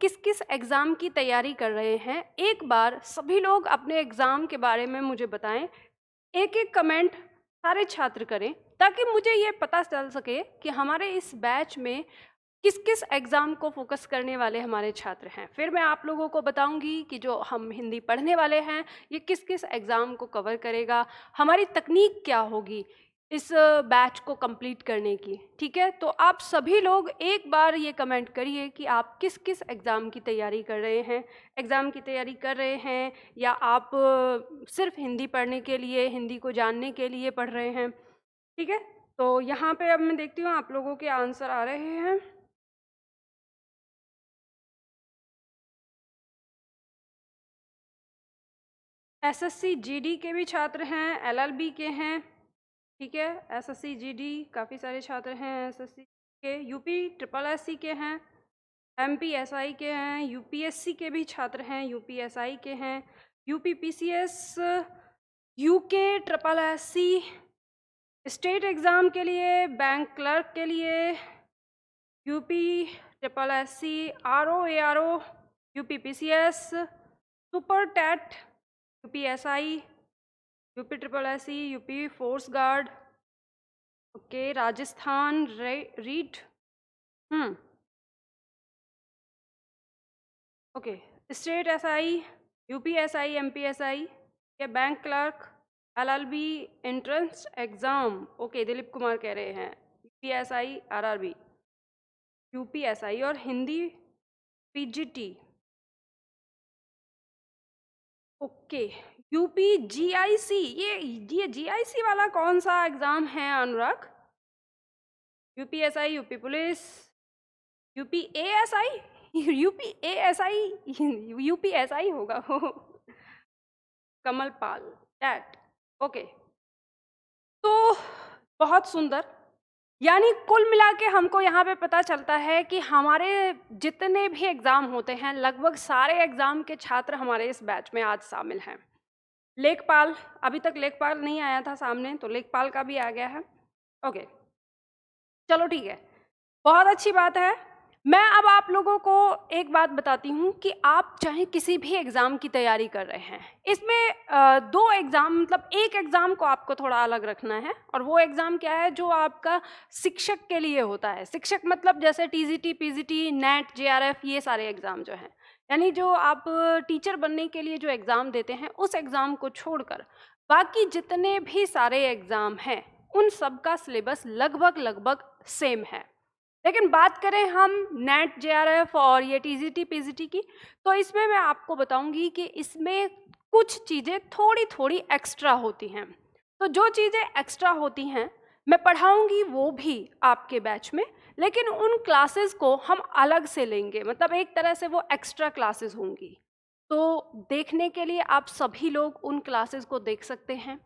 किस किस एग्ज़ाम की तैयारी कर रहे हैं, एक बार सभी लोग अपने एग्ज़ाम के बारे में मुझे बताएं। एक एक कमेंट सारे छात्र करें ताकि मुझे ये पता चल सके कि हमारे इस बैच में किस किस एग्ज़ाम को फोकस करने वाले हमारे छात्र हैं। फिर मैं आप लोगों को बताऊंगी कि जो हम हिंदी पढ़ने वाले हैं ये किस किस एग्ज़ाम को कवर करेगा, हमारी तकनीक क्या होगी इस बैच को कंप्लीट करने की। ठीक है, तो आप सभी लोग एक बार ये कमेंट करिए कि आप किस किस एग्ज़ाम की तैयारी कर रहे हैं, एग्ज़ाम की तैयारी कर रहे हैं या आप सिर्फ हिंदी पढ़ने के लिए, हिंदी को जानने के लिए पढ़ रहे हैं। ठीक है, तो यहाँ पे अब मैं देखती हूँ आप लोगों के आंसर आ रहे हैं। एसएससी जीडी के भी छात्र हैं, एलएलबी के हैं। ठीक है, एसएससी जीडी काफ़ी सारे छात्र हैं, एसएससी के, यूपी ट्रिपल एससी के हैं, एमपीएसआई के हैं, यूपीएससी के भी छात्र हैं, यूपीएसआई के हैं, UP PCS, UK triple SC, state exam के लिए, बैंक क्लर्क के लिए, UP triple SC, RO ARO, UP PCS, super TET, UPSI, UP triple SC, UP force guard, okay, Rajasthan REET, okay, state SI, UP SI, MP SI, या bank clerk, LLB entrance exam, okay, Dilip Kumar कह रहे हैं, UPSI, RRB, UPSI और Hindi PGT, okay, UP GIC. ये GIC वाला कौन सा exam है Anurag? UPSI, UP police, UP ASI, UP ASI, UPSI होगा वो, कमल पाल डैट, ओके। तो बहुत सुंदर, यानी कुल मिला के हमको यहाँ पे पता चलता है कि हमारे जितने भी एग्ज़ाम होते हैं लगभग सारे एग्ज़ाम के छात्र हमारे इस बैच में आज शामिल हैं। लेखपाल, अभी तक लेखपाल नहीं आया था सामने, तो लेखपाल का भी आ गया है। ओके, चलो ठीक है, बहुत अच्छी बात है। मैं अब आप लोगों को एक बात बताती हूँ कि आप चाहे किसी भी एग्ज़ाम की तैयारी कर रहे हैं, इसमें दो एग्ज़ाम, मतलब एक एग्ज़ाम को आपको थोड़ा अलग रखना है, और वो एग्ज़ाम क्या है जो आपका शिक्षक के लिए होता है। शिक्षक मतलब जैसे टीजीटी, पीजीटी, नेट, जेआरएफ, ये सारे एग्ज़ाम जो हैं, यानी जो आप टीचर बनने के लिए जो एग्ज़ाम देते हैं उस एग्ज़ाम को छोड़कर बाकी जितने भी सारे एग्ज़ाम हैं उन सब का सिलेबस लगभग लगभग सेम है। लेकिन बात करें हम नेट, जेआरएफ और ये टीजीटी, पीजीटी की, तो इसमें मैं आपको बताऊंगी कि इसमें कुछ चीज़ें थोड़ी थोड़ी एक्स्ट्रा होती हैं। तो जो चीज़ें एक्स्ट्रा होती हैं मैं पढ़ाऊंगी वो भी आपके बैच में, लेकिन उन क्लासेस को हम अलग से लेंगे, मतलब एक तरह से वो एक्स्ट्रा क्लासेस होंगी। तो देखने के लिए आप सभी लोग उन क्लासेस को देख सकते हैं।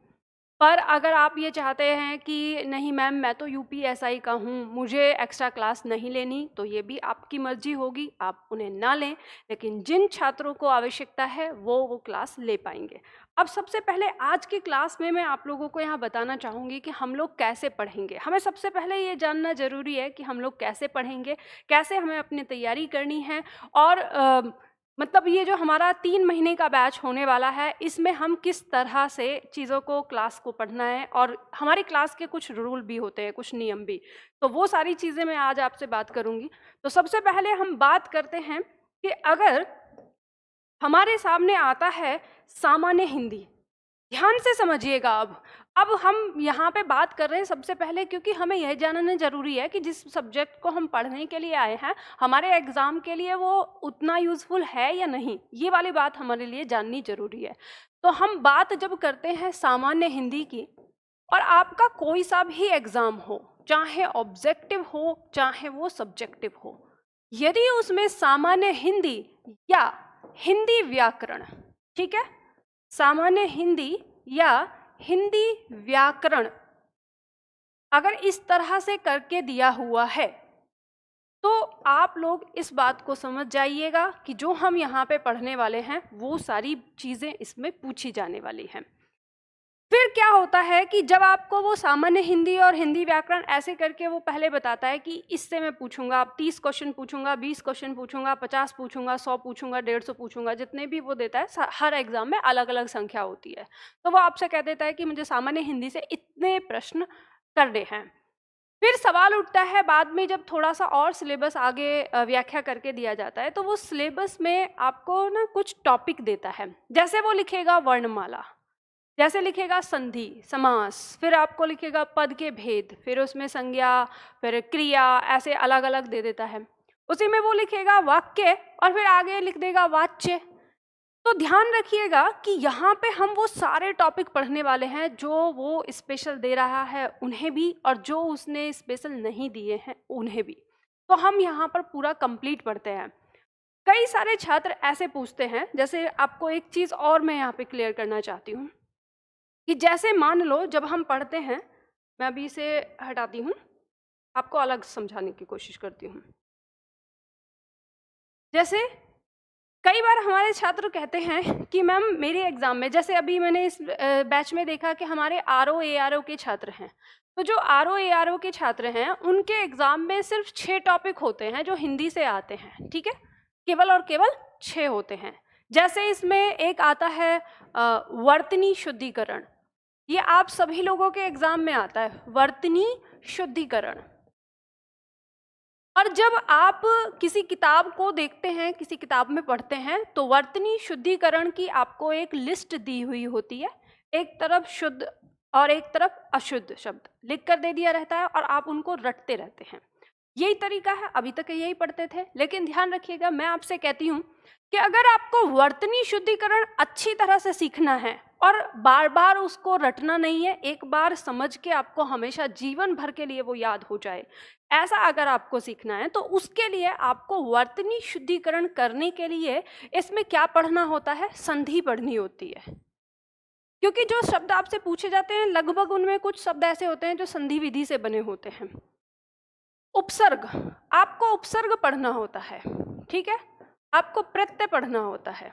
पर अगर आप ये चाहते हैं कि नहीं मैम मैं तो यूपीएसआई का हूँ, मुझे एक्स्ट्रा क्लास नहीं लेनी, तो ये भी आपकी मर्जी होगी, आप उन्हें ना लें। लेकिन जिन छात्रों को आवश्यकता है वो क्लास ले पाएंगे। अब सबसे पहले आज की क्लास में मैं आप लोगों को यहाँ बताना चाहूँगी कि हम लोग कैसे पढ़ेंगे। हमें सबसे पहले ये जानना ज़रूरी है कि हम लोग कैसे पढ़ेंगे, कैसे हमें अपनी तैयारी करनी है, और मतलब ये जो हमारा 3 महीने का बैच होने वाला है इसमें हम किस तरह से चीज़ों को, क्लास को पढ़ना है, और हमारी क्लास के कुछ रूल भी होते हैं, कुछ नियम भी, तो वो सारी चीज़ें मैं आज आपसे बात करूँगी। तो सबसे पहले हम बात करते हैं कि अगर हमारे सामने आता है सामान्य हिंदी, ध्यान से समझिएगा। अब हम यहाँ पे बात कर रहे हैं सबसे पहले, क्योंकि हमें यह जानना ज़रूरी है कि जिस सब्जेक्ट को हम पढ़ने के लिए आए हैं हमारे एग्ज़ाम के लिए वो उतना यूज़फुल है या नहीं, ये वाली बात हमारे लिए जाननी ज़रूरी है। तो हम बात जब करते हैं सामान्य हिंदी की, और आपका कोई सा भी एग्ज़ाम हो, चाहे ऑब्जेक्टिव हो चाहे वो सब्जेक्टिव हो, यदि उसमें सामान्य हिंदी या हिंदी व्याकरण, ठीक है, सामान्य हिंदी या हिंदी व्याकरण अगर इस तरह से करके दिया हुआ है तो आप लोग इस बात को समझ जाइएगा कि जो हम यहाँ पे पढ़ने वाले हैं वो सारी चीज़ें इसमें पूछी जाने वाली हैं। फिर क्या होता है कि जब आपको वो सामान्य हिंदी और हिंदी व्याकरण ऐसे करके वो पहले बताता है कि इससे मैं पूछूंगा, 30 क्वेश्चन पूछूंगा, 20 क्वेश्चन पूछूंगा, 50 पूछूंगा, 100 पूछूंगा, 150 पूछूंगा, जितने भी वो देता है, हर एग्जाम में अलग अलग संख्या होती है। तो वो आपसे कह देता है कि मुझे सामान्य हिंदी से इतने प्रश्न करने हैं। फिर सवाल उठता है बाद में, जब थोड़ा सा और सिलेबस आगे व्याख्या करके दिया जाता है, तो वो सिलेबस में आपको ना कुछ टॉपिक देता है। जैसे वो लिखेगा वर्णमाला, जैसे लिखेगा संधि, समास, फिर आपको लिखेगा पद के भेद, फिर उसमें संज्ञा, फिर क्रिया, ऐसे अलग अलग दे देता है। उसी में वो लिखेगा वाक्य और फिर आगे लिख देगा वाच्य। तो ध्यान रखिएगा कि यहाँ पे हम वो सारे टॉपिक पढ़ने वाले हैं जो वो स्पेशल दे रहा है उन्हें भी, और जो उसने स्पेशल नहीं दिए हैं उन्हें भी। तो हम यहाँ पर पूरा कंप्लीट पढ़ते हैं। कई सारे छात्र ऐसे पूछते हैं, जैसे आपको एक चीज़ और मैं यहाँ पे क्लियर करना चाहती हूँ कि जैसे मान लो जब हम पढ़ते हैं, मैं अभी इसे हटाती हूँ, आपको अलग समझाने की कोशिश करती हूँ। जैसे कई बार हमारे छात्र कहते हैं कि मैम मेरे एग्ज़ाम में, जैसे अभी मैंने इस बैच में देखा कि हमारे आरओ एआरओ के छात्र हैं, तो जो आरओ एआरओ के छात्र हैं उनके एग्ज़ाम में सिर्फ 6 टॉपिक होते हैं जो हिंदी से आते हैं, ठीक है, केवल और केवल 6 होते हैं। जैसे इसमें एक आता है वर्तनी शुद्धिकरण, ये आप सभी लोगों के एग्जाम में आता है, वर्तनी शुद्धिकरण। और जब आप किसी किताब को देखते हैं, किसी किताब में पढ़ते हैं, तो वर्तनी शुद्धिकरण की आपको एक लिस्ट दी हुई होती है, एक तरफ शुद्ध और एक तरफ अशुद्ध शब्द लिख कर दे दिया रहता है और आप उनको रटते रहते हैं। यही तरीका है, अभी तक यही पढ़ते थे। लेकिन ध्यान रखिएगा, मैं आपसे कहती हूँ कि अगर आपको वर्तनी शुद्धिकरण अच्छी तरह से सीखना है और बार बार उसको रटना नहीं है, एक बार समझ के आपको हमेशा जीवन भर के लिए वो याद हो जाए, ऐसा अगर आपको सीखना है, तो उसके लिए आपको वर्तनी शुद्धिकरण करने के लिए इसमें क्या पढ़ना होता है, संधि पढ़नी होती है। क्योंकि जो शब्द आपसे पूछे जाते हैं लगभग उनमें कुछ शब्द ऐसे होते हैं जो संधि विधि से बने होते हैं। उपसर्ग, आपको उपसर्ग पढ़ना होता है, ठीक है, आपको प्रत्यय पढ़ना होता है।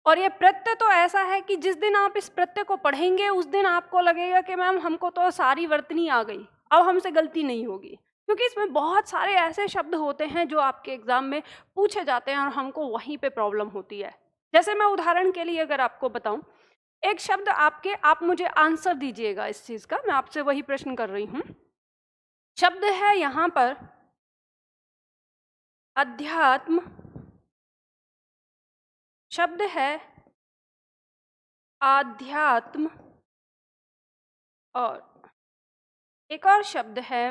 और ये प्रत्यय तो ऐसा है कि जिस दिन आप इस प्रत्यय को पढ़ेंगे उस दिन आपको लगेगा कि मैम हमको तो सारी वर्तनी आ गई, अब हमसे गलती नहीं होगी। क्योंकि इसमें बहुत सारे ऐसे शब्द होते हैं जो आपके एग्जाम में पूछे जाते हैं और हमको वहीं पे प्रॉब्लम होती है। जैसे मैं उदाहरण के लिए अगर आपको बताऊं, एक शब्द आप मुझे आंसर दीजिएगा इस चीज का, मैं आपसे वही प्रश्न कर रही हूं। शब्द है यहाँ पर अध्यात्म, शब्द है आध्यात्म, और एक और शब्द है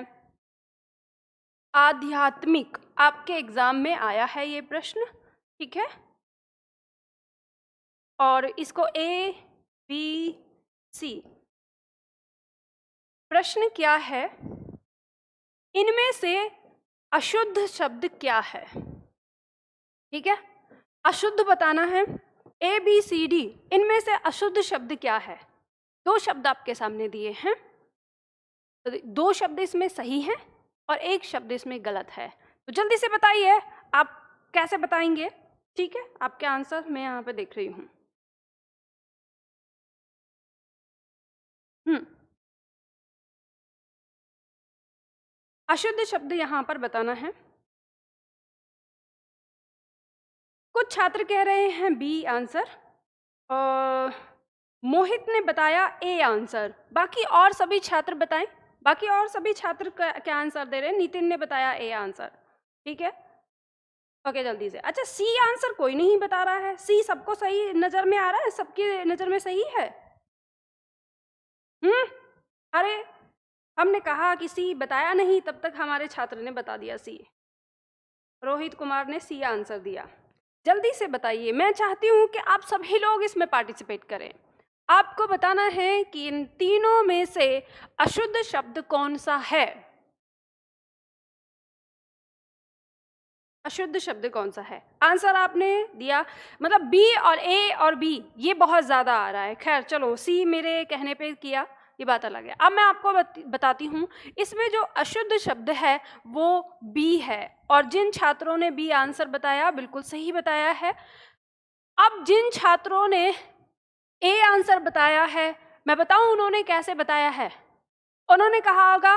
आध्यात्मिक। आपके एग्जाम में आया है ये प्रश्न, ठीक है, और इसको ए बी सी। प्रश्न क्या है, इनमें से अशुद्ध शब्द क्या है, ठीक है, अशुद्ध बताना है। ए बी सी डी, इनमें से अशुद्ध शब्द क्या है। 2 शब्द आपके सामने दिए हैं, 2 शब्द इसमें सही हैं और 1 शब्द इसमें गलत है। तो जल्दी से बताइए आप कैसे बताएंगे, ठीक है, आपके आंसर मैं यहाँ पे देख रही हूँ। अशुद्ध शब्द यहाँ पर बताना है। कुछ छात्र कह रहे हैं बी आंसर, मोहित ने बताया ए आंसर, बाकी और सभी छात्र बताएं, बाकी और सभी छात्र क्या आंसर दे रहे हैं। नितिन ने बताया ए आंसर, ठीक है, ओके, जल्दी से। अच्छा, सी आंसर कोई नहीं बता रहा है, सी सबको सही नजर में आ रहा है, सबकी नजर में सही है। अरे हमने कहा कि सी बताया नहीं, तब तक हमारे छात्र ने बता दिया सी। रोहित कुमार ने सी आंसर दिया। जल्दी से बताइए, मैं चाहती हूँ कि आप सभी लोग इसमें पार्टिसिपेट करें। आपको बताना है कि इन तीनों में से अशुद्ध शब्द कौन सा है, अशुद्ध शब्द कौन सा है। आंसर आपने दिया, मतलब बी और ए और बी ये बहुत ज़्यादा आ रहा है। खैर चलो, सी मेरे कहने पे किया, ये बात अलग है। अब मैं आपको बताती हूँ, इसमें जो अशुद्ध शब्द है वो बी है, और जिन छात्रों ने बी आंसर बताया बिल्कुल सही बताया है। अब जिन छात्रों ने ए आंसर बताया है मैं बताऊं उन्होंने कैसे बताया है। उन्होंने कहा होगा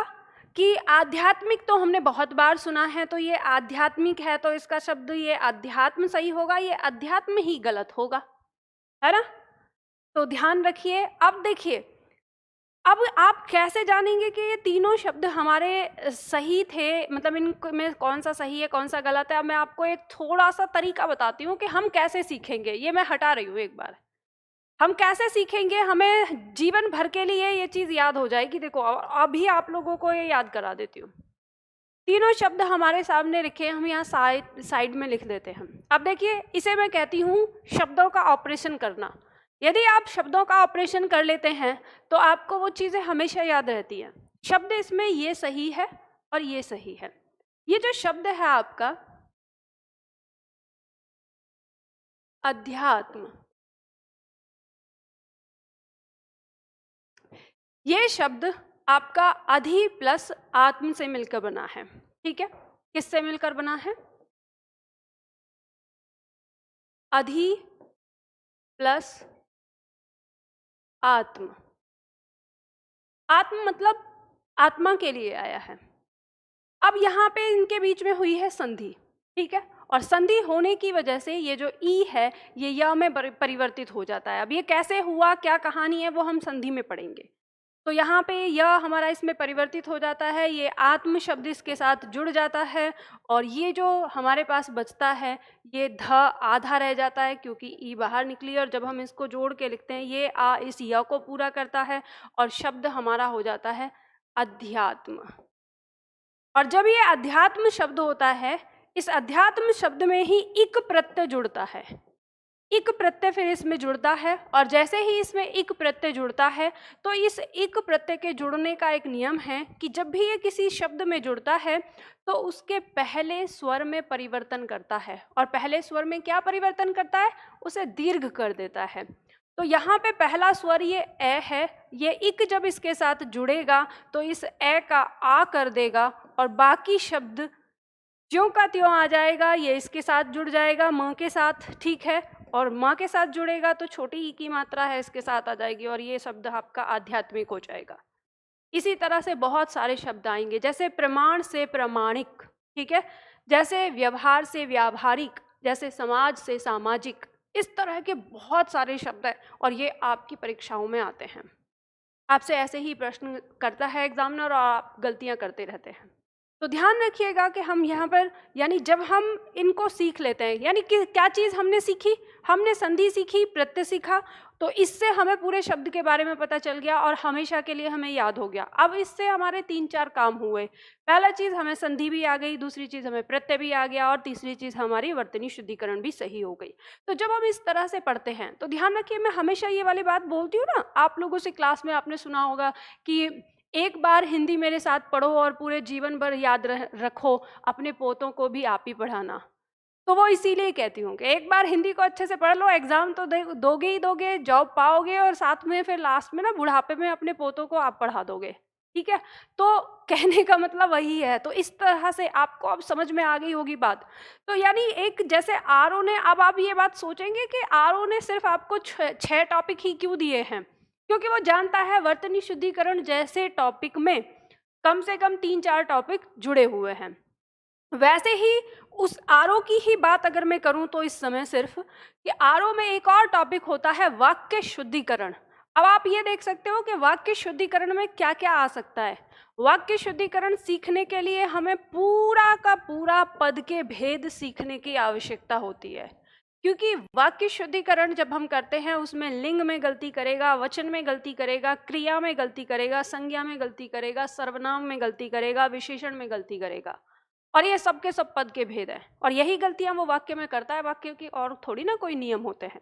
कि आध्यात्मिक तो हमने बहुत बार सुना है, तो ये आध्यात्मिक है तो इसका शब्द ये अध्यात्म सही होगा, ये अध्यात्म ही गलत होगा, है ना। तो ध्यान रखिए। अब देखिए, अब आप कैसे जानेंगे कि ये तीनों शब्द हमारे सही थे, मतलब इनमें कौन सा सही है कौन सा गलत है। अब मैं आपको एक थोड़ा सा तरीका बताती हूँ कि हम कैसे सीखेंगे। ये मैं हटा रही हूँ एक बार। हम कैसे सीखेंगे, हमें जीवन भर के लिए ये चीज़ याद हो जाएगी। देखो अभी आप लोगों को ये याद करा देती हूँ। तीनों शब्द हमारे सामने लिखे, हम यहाँ साइड में लिख देते हैं। अब देखिए, इसे मैं कहती हूँ शब्दों का ऑपरेशन करना। यदि आप शब्दों का ऑपरेशन कर लेते हैं तो आपको वो चीज़ें हमेशा याद रहती हैं। शब्द इसमें ये सही है और ये सही है। ये जो शब्द है आपका अध्यात्म, ये शब्द आपका अधि प्लस आत्म से मिलकर बना है। ठीक है, किससे मिलकर बना है? अधि प्लस आत्म। आत्म मतलब आत्मा के लिए आया है। अब यहाँ पे इनके बीच में हुई है संधि, ठीक है, और संधि होने की वजह से ये जो ई है ये य में परिवर्तित हो जाता है। अब ये कैसे हुआ, क्या कहानी है, वो हम संधि में पढ़ेंगे। तो यहाँ पे यह हमारा इसमें परिवर्तित हो जाता है, ये आत्म शब्द इसके साथ जुड़ जाता है, और ये जो हमारे पास बचता है ये ध आधा रह जाता है क्योंकि ई बाहर निकली, और जब हम इसको जोड़ के लिखते हैं ये आ इस य को पूरा करता है और शब्द हमारा हो जाता है अध्यात्म। और जब ये अध्यात्म शब्द होता है, इस अध्यात्म शब्द में ही इक प्रत्यय जुड़ता है। इक प्रत्यय फिर इसमें जुड़ता है, और जैसे ही इसमें इक प्रत्यय जुड़ता है तो इस इक प्रत्यय के जुड़ने का एक नियम है कि जब भी ये किसी शब्द में जुड़ता है तो उसके पहले स्वर में परिवर्तन करता है। और पहले स्वर में क्या परिवर्तन करता है? उसे दीर्घ कर देता है। तो यहाँ पे पहला स्वर ये ए है, ये इक जब इसके साथ जुड़ेगा तो इस ए का आ कर देगा, और बाकी शब्द ज्यों का त्यों आ जाएगा। ये इसके साथ जुड़ जाएगा म के साथ, ठीक है, और माँ के साथ जुड़ेगा तो छोटी ई की मात्रा है इसके साथ आ जाएगी, और ये शब्द आपका आध्यात्मिक हो जाएगा। इसी तरह से बहुत सारे शब्द आएंगे, जैसे प्रमाण से प्रमाणिक, ठीक है, जैसे व्यवहार से व्यावहारिक, जैसे समाज से सामाजिक। इस तरह के बहुत सारे शब्द हैं और ये आपकी परीक्षाओं में आते हैं। आपसे ऐसे ही प्रश्न करता है एग्जामिनर और आप गलतियां करते रहते हैं। तो ध्यान रखिएगा कि हम यहाँ पर, यानी जब हम इनको सीख लेते हैं, यानी कि क्या चीज़ हमने सीखी, हमने संधि सीखी, प्रत्यय सीखा, तो इससे हमें पूरे शब्द के बारे में पता चल गया और हमेशा के लिए हमें याद हो गया। अब इससे हमारे 3-4 काम हुए। पहला चीज़ हमें संधि भी आ गई, दूसरी चीज़ हमें प्रत्यय भी आ गया, और तीसरी चीज़ हमारी वर्तनी शुद्धिकरण भी सही हो गई। तो जब हम इस तरह से पढ़ते हैं तो ध्यान रखिए, मैं हमेशा ये वाली बात बोलती हूँ ना, आप लोगों से क्लास में आपने सुना होगा कि एक बार हिंदी मेरे साथ पढ़ो और पूरे जीवन भर याद रखो, अपने पोतों को भी आप ही पढ़ाना। तो वो इसीलिए कहती हूँ कि एक बार हिंदी को अच्छे से पढ़ लो, एग्जाम तो दोगे ही दोगे, जॉब पाओगे, और साथ में फिर लास्ट में ना बुढ़ापे में अपने पोतों को आप पढ़ा दोगे, ठीक है। तो कहने का मतलब वही है। तो इस तरह से आपको अब समझ में आ गई होगी बात। तो यानी एक जैसे आरओ ने, अब आप ये बात सोचेंगे कि आरओ ने सिर्फ आपको 6 टॉपिक ही क्यों दिए हैं, क्योंकि वो जानता है वर्तनी शुद्धिकरण जैसे टॉपिक में कम से कम 3-4 टॉपिक जुड़े हुए हैं। वैसे ही उस आरओ की ही बात अगर मैं करूं तो इस समय सिर्फ कि आरओ में एक और टॉपिक होता है वाक्य शुद्धिकरण। अब आप ये देख सकते हो कि वाक्य शुद्धिकरण में क्या क्या आ सकता है। वाक्य शुद्धिकरण सीखने के लिए हमें पूरा का पूरा पद के भेद सीखने की आवश्यकता होती है, क्योंकि वाक्य शुद्धिकरण जब हम करते हैं उसमें लिंग में गलती करेगा, वचन में गलती करेगा, क्रिया में गलती करेगा, संज्ञा में गलती करेगा, सर्वनाम में गलती करेगा, विशेषण में गलती करेगा, और ये सब के सब पद के भेद है। और यही गलतियां वो वाक्य में करता है, वाक्य की और थोड़ी ना कोई नियम होते हैं।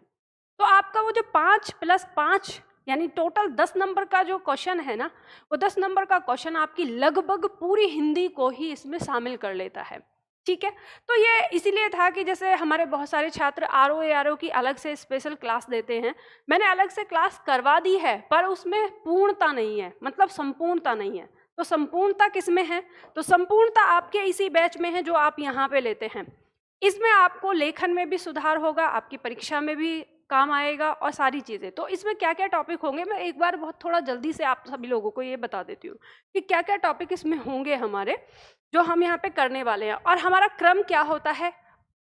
तो आपका वो जो 5+5 यानी टोटल 10 नंबर का जो क्वेश्चन है ना, वो 10 नंबर का क्वेश्चन आपकी लगभग पूरी हिंदी को ही इसमें शामिल कर लेता है, ठीक है। तो ये इसीलिए था कि जैसे हमारे बहुत सारे छात्र आरओ की अलग से स्पेशल क्लास देते हैं, मैंने अलग से क्लास करवा दी है, पर उसमें पूर्णता नहीं है, मतलब संपूर्णता नहीं है। तो संपूर्णता किस में है? तो संपूर्णता आपके इसी बैच में है जो आप यहाँ पे लेते हैं। इसमें आपको लेखन में भी सुधार होगा, आपकी परीक्षा में भी काम आएगा और सारी चीज़ें। तो इसमें क्या क्या टॉपिक होंगे, मैं एक बार बहुत थोड़ा जल्दी से आप सभी लोगों को ये बता देती हूँ कि क्या क्या टॉपिक इसमें होंगे हमारे, जो हम यहाँ पे करने वाले हैं। और हमारा क्रम क्या होता है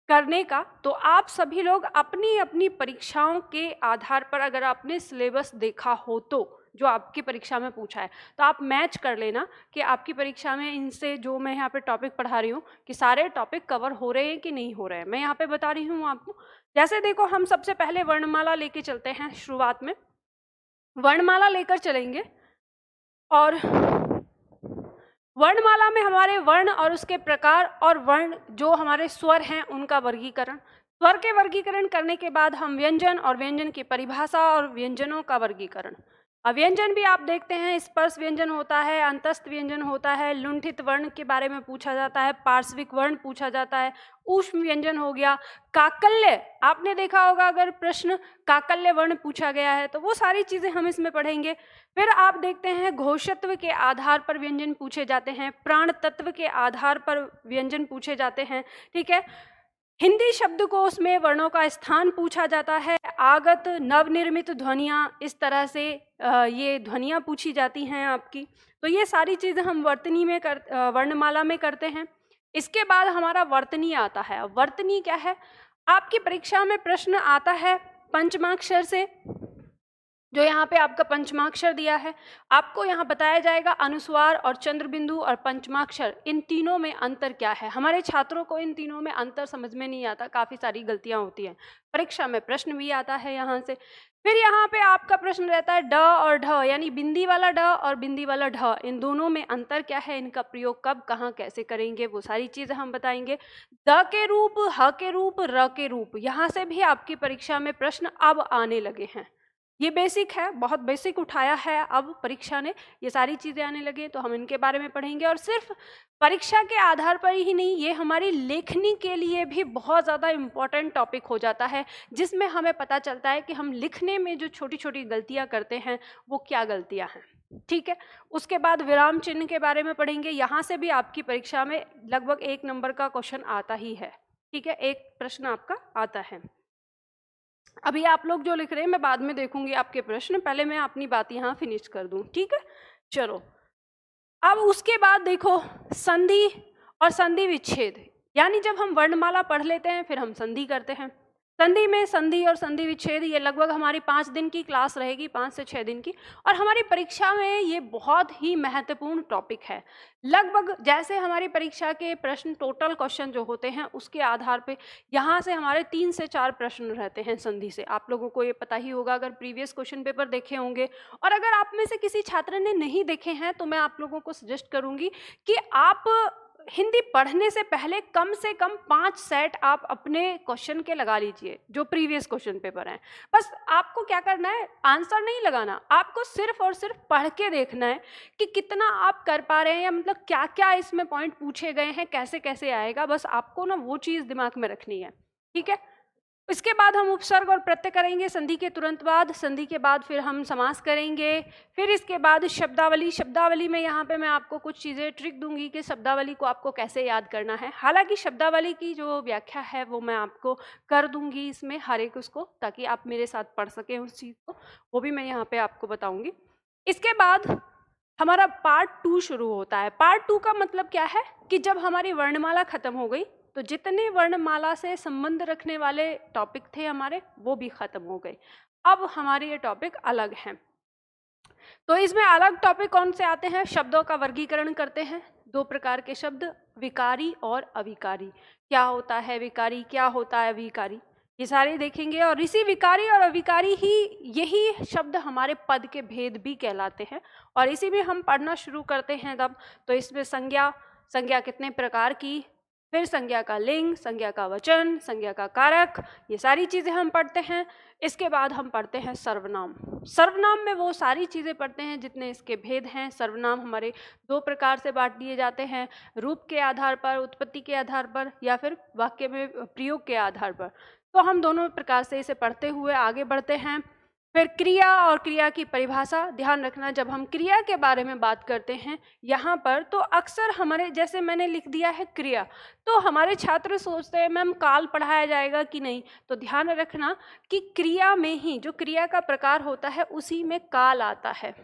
करने का, तो आप सभी लोग अपनी अपनी परीक्षाओं के आधार पर, अगर आपने सिलेबस देखा हो तो जो आपकी परीक्षा में पूछा है, तो आप मैच कर लेना कि आपकी परीक्षा में इनसे जो मैं यहाँ पे टॉपिक पढ़ा रही हूँ कि सारे टॉपिक कवर हो रहे हैं कि नहीं हो रहे हैं। मैं यहाँ पे बता रही हूँ आपको। जैसे देखो, हम सबसे पहले वर्णमाला लेके चलते हैं। शुरुआत में वर्णमाला लेकर चलेंगे और वर्णमाला में हमारे वर्ण और उसके प्रकार और वर्ण जो हमारे स्वर हैं उनका वर्गीकरण, स्वर के वर्गीकरण करने के बाद हम व्यंजन और व्यंजन की परिभाषा और व्यंजनों का वर्गीकरण। अब व्यंजन भी आप देखते हैं, स्पर्श व्यंजन होता है, अंतस्थ व्यंजन होता है, लुंठित वर्ण के बारे में पूछा जाता है, पार्श्विक वर्ण पूछा जाता है, ऊष्म व्यंजन हो गया, काकल्य आपने देखा होगा अगर प्रश्न काकल्य वर्ण पूछा गया है तो वो सारी चीजें हम इसमें पढ़ेंगे। फिर आप देखते हैं घोषत्व के आधार पर व्यंजन पूछे जाते हैं, प्राण तत्व के आधार पर व्यंजन पूछे जाते हैं, ठीक है। हिंदी शब्दकोश में वर्णों का स्थान पूछा जाता है, आगत नवनिर्मित ध्वनियाँ, इस तरह से ये ध्वनियाँ पूछी जाती हैं आपकी। तो ये सारी चीज़ें हम वर्तनी में वर्णमाला में करते हैं। इसके बाद हमारा वर्तनी आता है। वर्तनी क्या है, आपकी परीक्षा में प्रश्न आता है पंचमाक्षर से, जो यहाँ पे आपका पंचमाक्षर दिया है। आपको यहाँ बताया जाएगा अनुस्वार और चंद्रबिंदु और पंचमाक्षर, इन तीनों में अंतर क्या है। हमारे छात्रों को इन तीनों में अंतर समझ में नहीं आता, काफ़ी सारी गलतियाँ होती हैं। परीक्षा में प्रश्न भी आता है यहाँ से। फिर यहाँ पे आपका प्रश्न रहता है ड और ढ, यानी बिंदी वाला ड और बिंदी वाला ढ, इन दोनों में अंतर क्या है, इनका प्रयोग कब कहाँ कैसे करेंगे, वो सारी चीज़ें हम बताएंगे। द के रूप, ह के रूप, र के रूप, यहाँ से भी आपकी परीक्षा में प्रश्न अब आने लगे हैं। ये बेसिक है, बहुत बेसिक उठाया है अब परीक्षा ने, ये सारी चीज़ें आने लगे तो हम इनके बारे में पढ़ेंगे। और सिर्फ परीक्षा के आधार पर ही नहीं, ये हमारी लेखनी के लिए भी बहुत ज़्यादा इम्पॉर्टेंट टॉपिक हो जाता है, जिसमें हमें पता चलता है कि हम लिखने में जो छोटी छोटी गलतियाँ करते हैं वो क्या गलतियाँ हैं, ठीक है। उसके बाद विराम चिन्ह के बारे में पढ़ेंगे। यहाँ से भी आपकी परीक्षा में लगभग 1 नंबर का क्वेश्चन आता ही है, ठीक है, एक प्रश्न आपका आता है। अभी आप लोग जो लिख रहे हैं मैं बाद में देखूंगी आपके प्रश्न, पहले मैं अपनी बात यहाँ फिनिश कर दूं, ठीक है। चलो, अब उसके बाद देखो संधि और संधि विच्छेद, यानी जब हम वर्णमाला पढ़ लेते हैं फिर हम संधि करते हैं। संधि में संधि और संधि विच्छेद, ये लगभग हमारी 5 दिन की क्लास रहेगी, 5 से 6 दिन की, और हमारी परीक्षा में ये बहुत ही महत्वपूर्ण टॉपिक है। लगभग जैसे हमारी परीक्षा के प्रश्न, टोटल क्वेश्चन जो होते हैं उसके आधार पे यहाँ से हमारे 3 से 4 प्रश्न रहते हैं संधि से। आप लोगों को ये पता ही होगा अगर प्रीवियस क्वेश्चन पेपर देखे होंगे, और अगर आप में से किसी छात्र ने नहीं देखे हैं तो मैं आप लोगों को सजेस्ट करूँगी कि आप हिंदी पढ़ने से पहले कम से कम 5 सेट आप अपने क्वेश्चन के लगा लीजिए जो प्रीवियस क्वेश्चन पेपर हैं। बस आपको क्या करना है, आंसर नहीं लगाना, आपको सिर्फ और सिर्फ पढ़ के देखना है कि कितना आप कर पा रहे हैं, या मतलब क्या क्या इसमें पॉइंट पूछे गए हैं, कैसे कैसे आएगा, बस आपको ना वो चीज़ दिमाग में रखनी है, ठीक है। इसके बाद हम उपसर्ग और प्रत्यय करेंगे संधि के तुरंत बाद। संधि के बाद फिर हम समास करेंगे। फिर इसके बाद शब्दावली। शब्दावली में यहाँ पे मैं आपको कुछ चीज़ें ट्रिक दूंगी कि शब्दावली को आपको कैसे याद करना है। हालांकि शब्दावली की जो व्याख्या है वो मैं आपको कर दूंगी इसमें हर एक उसको, ताकि आप मेरे साथ पढ़ सकें उस चीज़ को, वो भी मैं यहाँ पे आपको बताऊँगी। इसके बाद हमारा पार्ट 2 शुरू होता है। पार्ट 2 का मतलब क्या है कि जब हमारी वर्णमाला खत्म हो गई तो जितने वर्णमाला से संबंध रखने वाले टॉपिक थे हमारे, वो भी खत्म हो गए। अब हमारे ये टॉपिक अलग हैं। तो इसमें अलग टॉपिक कौन से आते हैं, शब्दों का वर्गीकरण करते हैं। 2 प्रकार के शब्द, विकारी और अविकारी। क्या होता है विकारी, क्या होता है अविकारी, ये सारे देखेंगे। और इसी विकारी और अविकारी ही, यही शब्द हमारे पद के भेद भी कहलाते हैं, और इसी में हम पढ़ना शुरू करते हैं तब। तो इसमें संज्ञा, संज्ञा कितने प्रकार की, फिर संज्ञा का लिंग, संज्ञा का वचन, संज्ञा का कारक, ये सारी चीज़ें हम पढ़ते हैं। इसके बाद हम पढ़ते हैं सर्वनाम। सर्वनाम में वो सारी चीज़ें पढ़ते हैं जितने इसके भेद हैं। सर्वनाम हमारे 2 प्रकार से बांट दिए जाते हैं, रूप के आधार पर, उत्पत्ति के आधार पर, या फिर वाक्य में प्रयोग के आधार पर। तो हम दोनों प्रकार से इसे पढ़ते हुए आगे बढ़ते हैं। फिर क्रिया और क्रिया की परिभाषा, ध्यान रखना जब हम क्रिया के बारे में बात करते हैं यहाँ पर, तो अक्सर हमारे, जैसे मैंने लिख दिया है क्रिया, तो हमारे छात्र सोचते हैं मैम काल पढ़ाया जाएगा कि नहीं, तो ध्यान रखना कि क्रिया में ही जो क्रिया का प्रकार होता है उसी में काल आता है।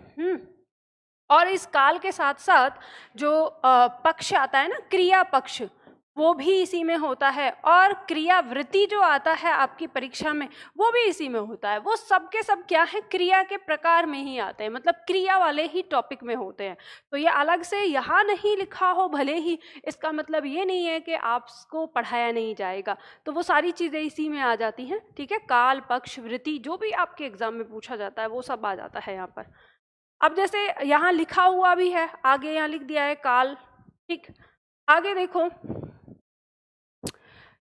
और इस काल के साथ साथ जो पक्ष आता है ना, क्रिया पक्ष, वो भी इसी में होता है, और क्रियावृत्ति जो आता है आपकी परीक्षा में वो भी इसी में होता है। वो सब के सब क्या है, क्रिया के प्रकार में ही आते हैं, मतलब क्रिया वाले ही टॉपिक में होते हैं। तो ये अलग से यहाँ नहीं लिखा हो भले ही, इसका मतलब ये नहीं है कि आपको पढ़ाया नहीं जाएगा, तो वो सारी चीज़ें इसी में आ जाती हैं। ठीक है, काल, पक्ष, वृत्ति, जो भी आपके एग्जाम में पूछा जाता है वो सब आ जाता है यहाँ पर। अब जैसे यहाँ लिखा हुआ भी है, आगे यहाँ लिख दिया है काल। ठीक, आगे देखो,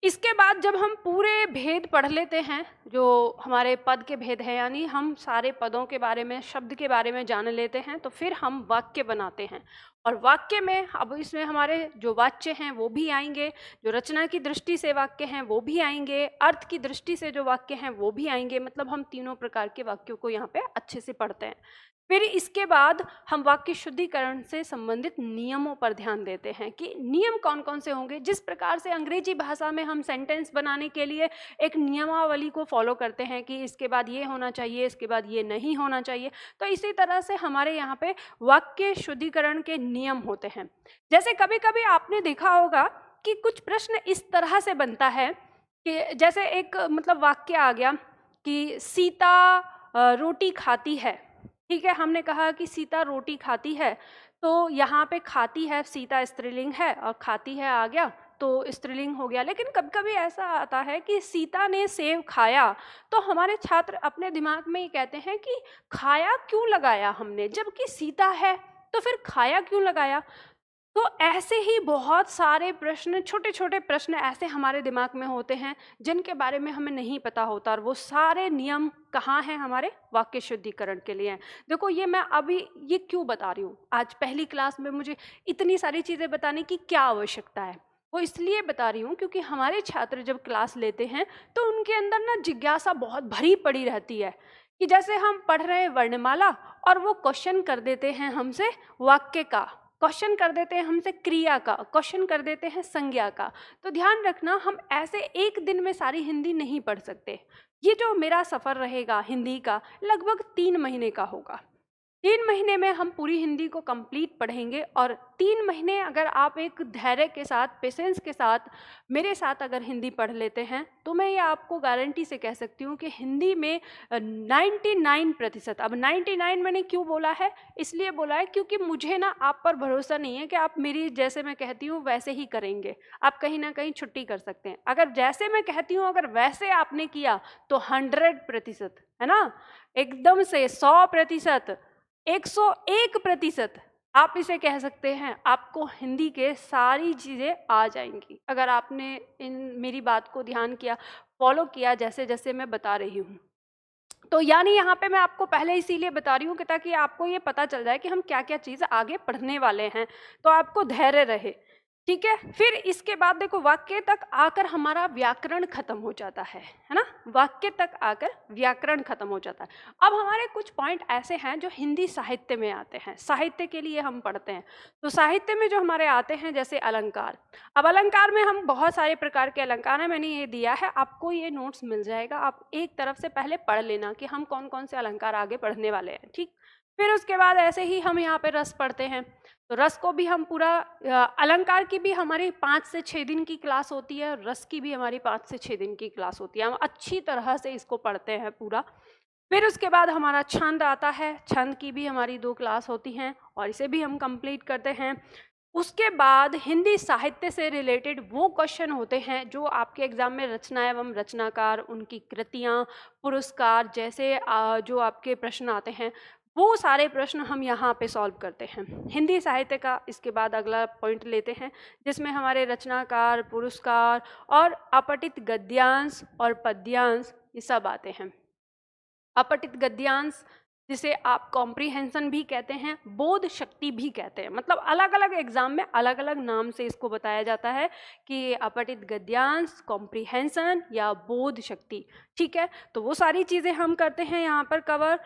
इसके बाद जब हम पूरे भेद पढ़ लेते हैं, जो हमारे पद के भेद हैं, यानी हम सारे पदों के बारे में, शब्द के बारे में जान लेते हैं, तो फिर हम वाक्य बनाते हैं। और वाक्य में अब इसमें हमारे जो वाच्य हैं वो भी आएंगे, जो रचना की दृष्टि से वाक्य हैं वो भी आएंगे, अर्थ की दृष्टि से जो वाक्य हैं वो भी आएंगे। मतलब हम तीनों प्रकार के वाक्यों को यहाँ पे अच्छे से पढ़ते हैं। फिर इसके बाद हम वाक्य शुद्धिकरण से संबंधित नियमों पर ध्यान देते हैं कि नियम कौन कौन से होंगे। जिस प्रकार से अंग्रेजी भाषा में हम सेंटेंस बनाने के लिए एक नियमावली को फॉलो करते हैं कि इसके बाद ये होना चाहिए, इसके बाद ये नहीं होना चाहिए, तो इसी तरह से हमारे यहाँ पे वाक्य शुद्धिकरण के नियम होते हैं। जैसे कभी कभी आपने देखा होगा कि कुछ प्रश्न इस तरह से बनता है कि जैसे एक मतलब वाक्य आ गया कि सीता रोटी खाती है। ठीक है, हमने कहा कि सीता रोटी खाती है, तो यहाँ पे खाती है, सीता स्त्रीलिंग है, और खाती है आ गया तो स्त्रीलिंग हो गया। लेकिन कभी कभी ऐसा आता है कि सीता ने सेब खाया, तो हमारे छात्र अपने दिमाग में ये कहते हैं कि खाया क्यों लगाया हमने, जबकि सीता है तो फिर खाया क्यों लगाया। तो ऐसे ही बहुत सारे प्रश्न, छोटे छोटे प्रश्न ऐसे हमारे दिमाग में होते हैं जिनके बारे में हमें नहीं पता होता, और वो सारे नियम कहाँ हैं, हमारे वाक्य शुद्धिकरण के लिए हैं। देखो ये मैं अभी ये क्यों बता रही हूँ, आज पहली क्लास में मुझे इतनी सारी चीज़ें बताने की क्या आवश्यकता है, वो इसलिए बता रही हूँ क्योंकि हमारे छात्र जब क्लास लेते हैं तो उनके अंदर ना जिज्ञासा बहुत भरी पड़ी रहती है कि जैसे हम पढ़ रहे हैं वर्णमाला और वो क्वेश्चन कर देते हैं हमसे वाक्य का, क्वेश्चन कर देते हैं हमसे क्रिया का, क्वेश्चन कर देते हैं संज्ञा का। तो ध्यान रखना, हम ऐसे एक दिन में सारी हिंदी नहीं पढ़ सकते। ये जो मेरा सफ़र रहेगा हिंदी का लगभग 3 महीने का होगा। 3 महीने में हम पूरी हिंदी को कंप्लीट पढ़ेंगे, और 3 महीने अगर आप एक धैर्य के साथ, पेशेंस के साथ मेरे साथ अगर हिंदी पढ़ लेते हैं, तो मैं ये आपको गारंटी से कह सकती हूँ कि हिंदी में 99%, अब 99 मैंने क्यों बोला है, इसलिए बोला है क्योंकि मुझे ना आप पर भरोसा नहीं है कि आप मेरी जैसे मैं कहती हूँ वैसे ही करेंगे। आप कहीं ना कहीं छुट्टी कर सकते हैं। अगर जैसे मैं कहती हूँ अगर वैसे आपने किया तो 100%, है ना, एकदम से 100%, 101% आप इसे कह सकते हैं, आपको हिंदी के सारी चीज़ें आ जाएंगी अगर आपने इन मेरी बात को ध्यान किया, फॉलो किया जैसे जैसे मैं बता रही हूँ। तो यानी यहाँ पे मैं आपको पहले इसीलिए बता रही हूँ कि ताकि आपको ये पता चल जाए कि हम क्या क्या चीज़ आगे पढ़ने वाले हैं, तो आपको धैर्य रहे। ठीक है, फिर इसके बाद देखो वाक्य तक आकर हमारा व्याकरण खत्म हो जाता है ना, वाक्य तक आकर व्याकरण खत्म हो जाता है। अब हमारे कुछ पॉइंट ऐसे हैं जो हिंदी साहित्य में आते हैं, साहित्य के लिए हम पढ़ते हैं। तो साहित्य में जो हमारे आते हैं जैसे अलंकार। अब अलंकार में हम बहुत सारे प्रकार के अलंकार हैं, मैंने ये दिया है, आपको ये नोट्स मिल जाएगा, आप एक तरफ से पहले पढ़ लेना कि हम कौन कौन से अलंकार आगे पढ़ने वाले हैं। ठीक, फिर उसके बाद ऐसे ही हम यहाँ पे रस पढ़ते हैं, तो रस को भी हम पूरा, अलंकार की भी हमारी 5 से 6 दिन की क्लास होती है, रस की भी हमारी 5 से 6 दिन की क्लास होती है, हम अच्छी तरह से इसको पढ़ते हैं पूरा। फिर उसके बाद हमारा छंद आता है, छंद की भी हमारी 2 क्लास होती हैं और इसे भी हम कंप्लीट करते हैं। उसके बाद हिंदी साहित्य से रिलेटेड वो क्वेश्चन होते हैं जो आपके एग्जाम में रचना एवं रचनाकार, उनकी कृतियाँ, पुरस्कार जैसे जो आपके प्रश्न आते हैं, वो सारे प्रश्न हम यहाँ पे सॉल्व करते हैं हिंदी साहित्य का। इसके बाद अगला पॉइंट लेते हैं जिसमें हमारे रचनाकार, पुरस्कार और अपठित गद्यांश और पद्यांश ये सब आते हैं। अपठित गद्यांश जिसे आप कॉम्प्रीहेंशन भी कहते हैं, बोध शक्ति भी कहते हैं। मतलब अलग अलग एग्जाम में अलग अलग नाम से इसको बताया जाता है कि अपठित गद्यांश, कॉम्प्रीहेंशन या बोध शक्ति। ठीक है, तो वो सारी चीज़ें हम करते हैं यहाँ पर कवर।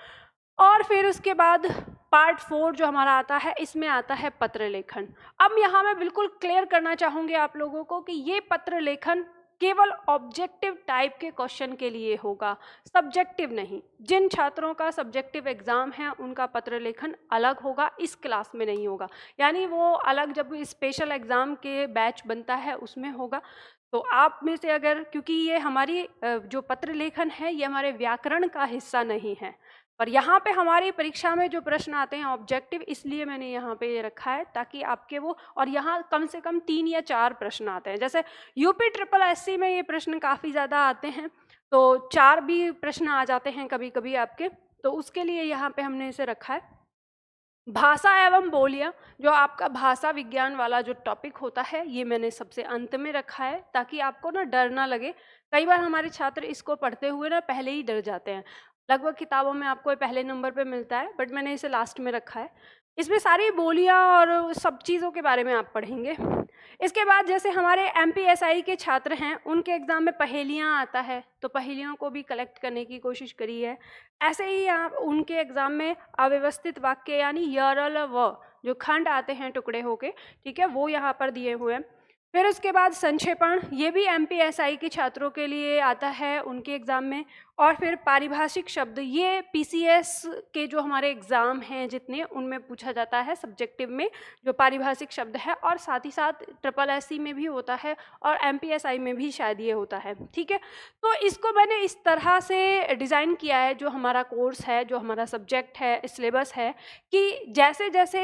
और फिर उसके बाद पार्ट 4 जो हमारा आता है, इसमें आता है पत्र लेखन। अब यहाँ मैं बिल्कुल क्लियर करना चाहूँगी आप लोगों को कि ये पत्र लेखन केवल ऑब्जेक्टिव टाइप के क्वेश्चन के लिए होगा, सब्जेक्टिव नहीं। जिन छात्रों का सब्जेक्टिव एग्जाम है उनका पत्र लेखन अलग होगा, इस क्लास में नहीं होगा। यानी वो अलग जब स्पेशल एग्जाम के बैच बनता है उसमें होगा। तो आप में से अगर, क्योंकि ये हमारी जो पत्र लेखन है ये हमारे व्याकरण का हिस्सा नहीं है, पर यहाँ पे हमारी परीक्षा में जो प्रश्न आते हैं ऑब्जेक्टिव, इसलिए मैंने यहाँ पे ये रखा है ताकि आपके वो, और यहाँ कम से कम 3 या 4 प्रश्न आते हैं। जैसे यूपी SSS में ये प्रश्न काफ़ी ज़्यादा आते हैं, तो 4 भी प्रश्न आ जाते हैं कभी कभी आपके, तो उसके लिए यहाँ पे हमने इसे रखा है। भाषा एवं बोलियां, जो आपका भाषा विज्ञान वाला जो टॉपिक होता है, ये मैंने सबसे अंत में रखा है ताकि आपको ना डर ना लगे। कई बार हमारे छात्र इसको पढ़ते हुए ना पहले ही डर जाते हैं। लगभग किताबों में आपको पहले नंबर पे मिलता है, बट मैंने इसे लास्ट में रखा है। इसमें सारी बोलियां और सब चीज़ों के बारे में आप पढ़ेंगे। इसके बाद जैसे हमारे MPSI के छात्र हैं, उनके एग्ज़ाम में पहेलियां आता है, तो पहेलियों को भी कलेक्ट करने की कोशिश करी है। ऐसे ही आप उनके एग्ज़ाम में अव्यवस्थित वाक्य यानी यरल व जो खंड आते हैं टुकड़े होके, ठीक है, वो यहाँ पर दिए हुए हैं। फिर उसके बाद संक्षेपण, ये भी MPSI के छात्रों के लिए आता है उनके एग्ज़ाम में। और फिर पारिभाषिक शब्द, ये PCS के जो हमारे एग्ज़ाम हैं जितने, उनमें पूछा जाता है सब्जेक्टिव में जो पारिभाषिक शब्द है, और साथ ही साथ SSSC में भी होता है और MPSI में भी शायद ये होता है। ठीक है, तो इसको मैंने इस तरह से डिज़ाइन किया है, जो हमारा कोर्स है, जो हमारा सब्जेक्ट है, सिलेबस है, कि जैसे जैसे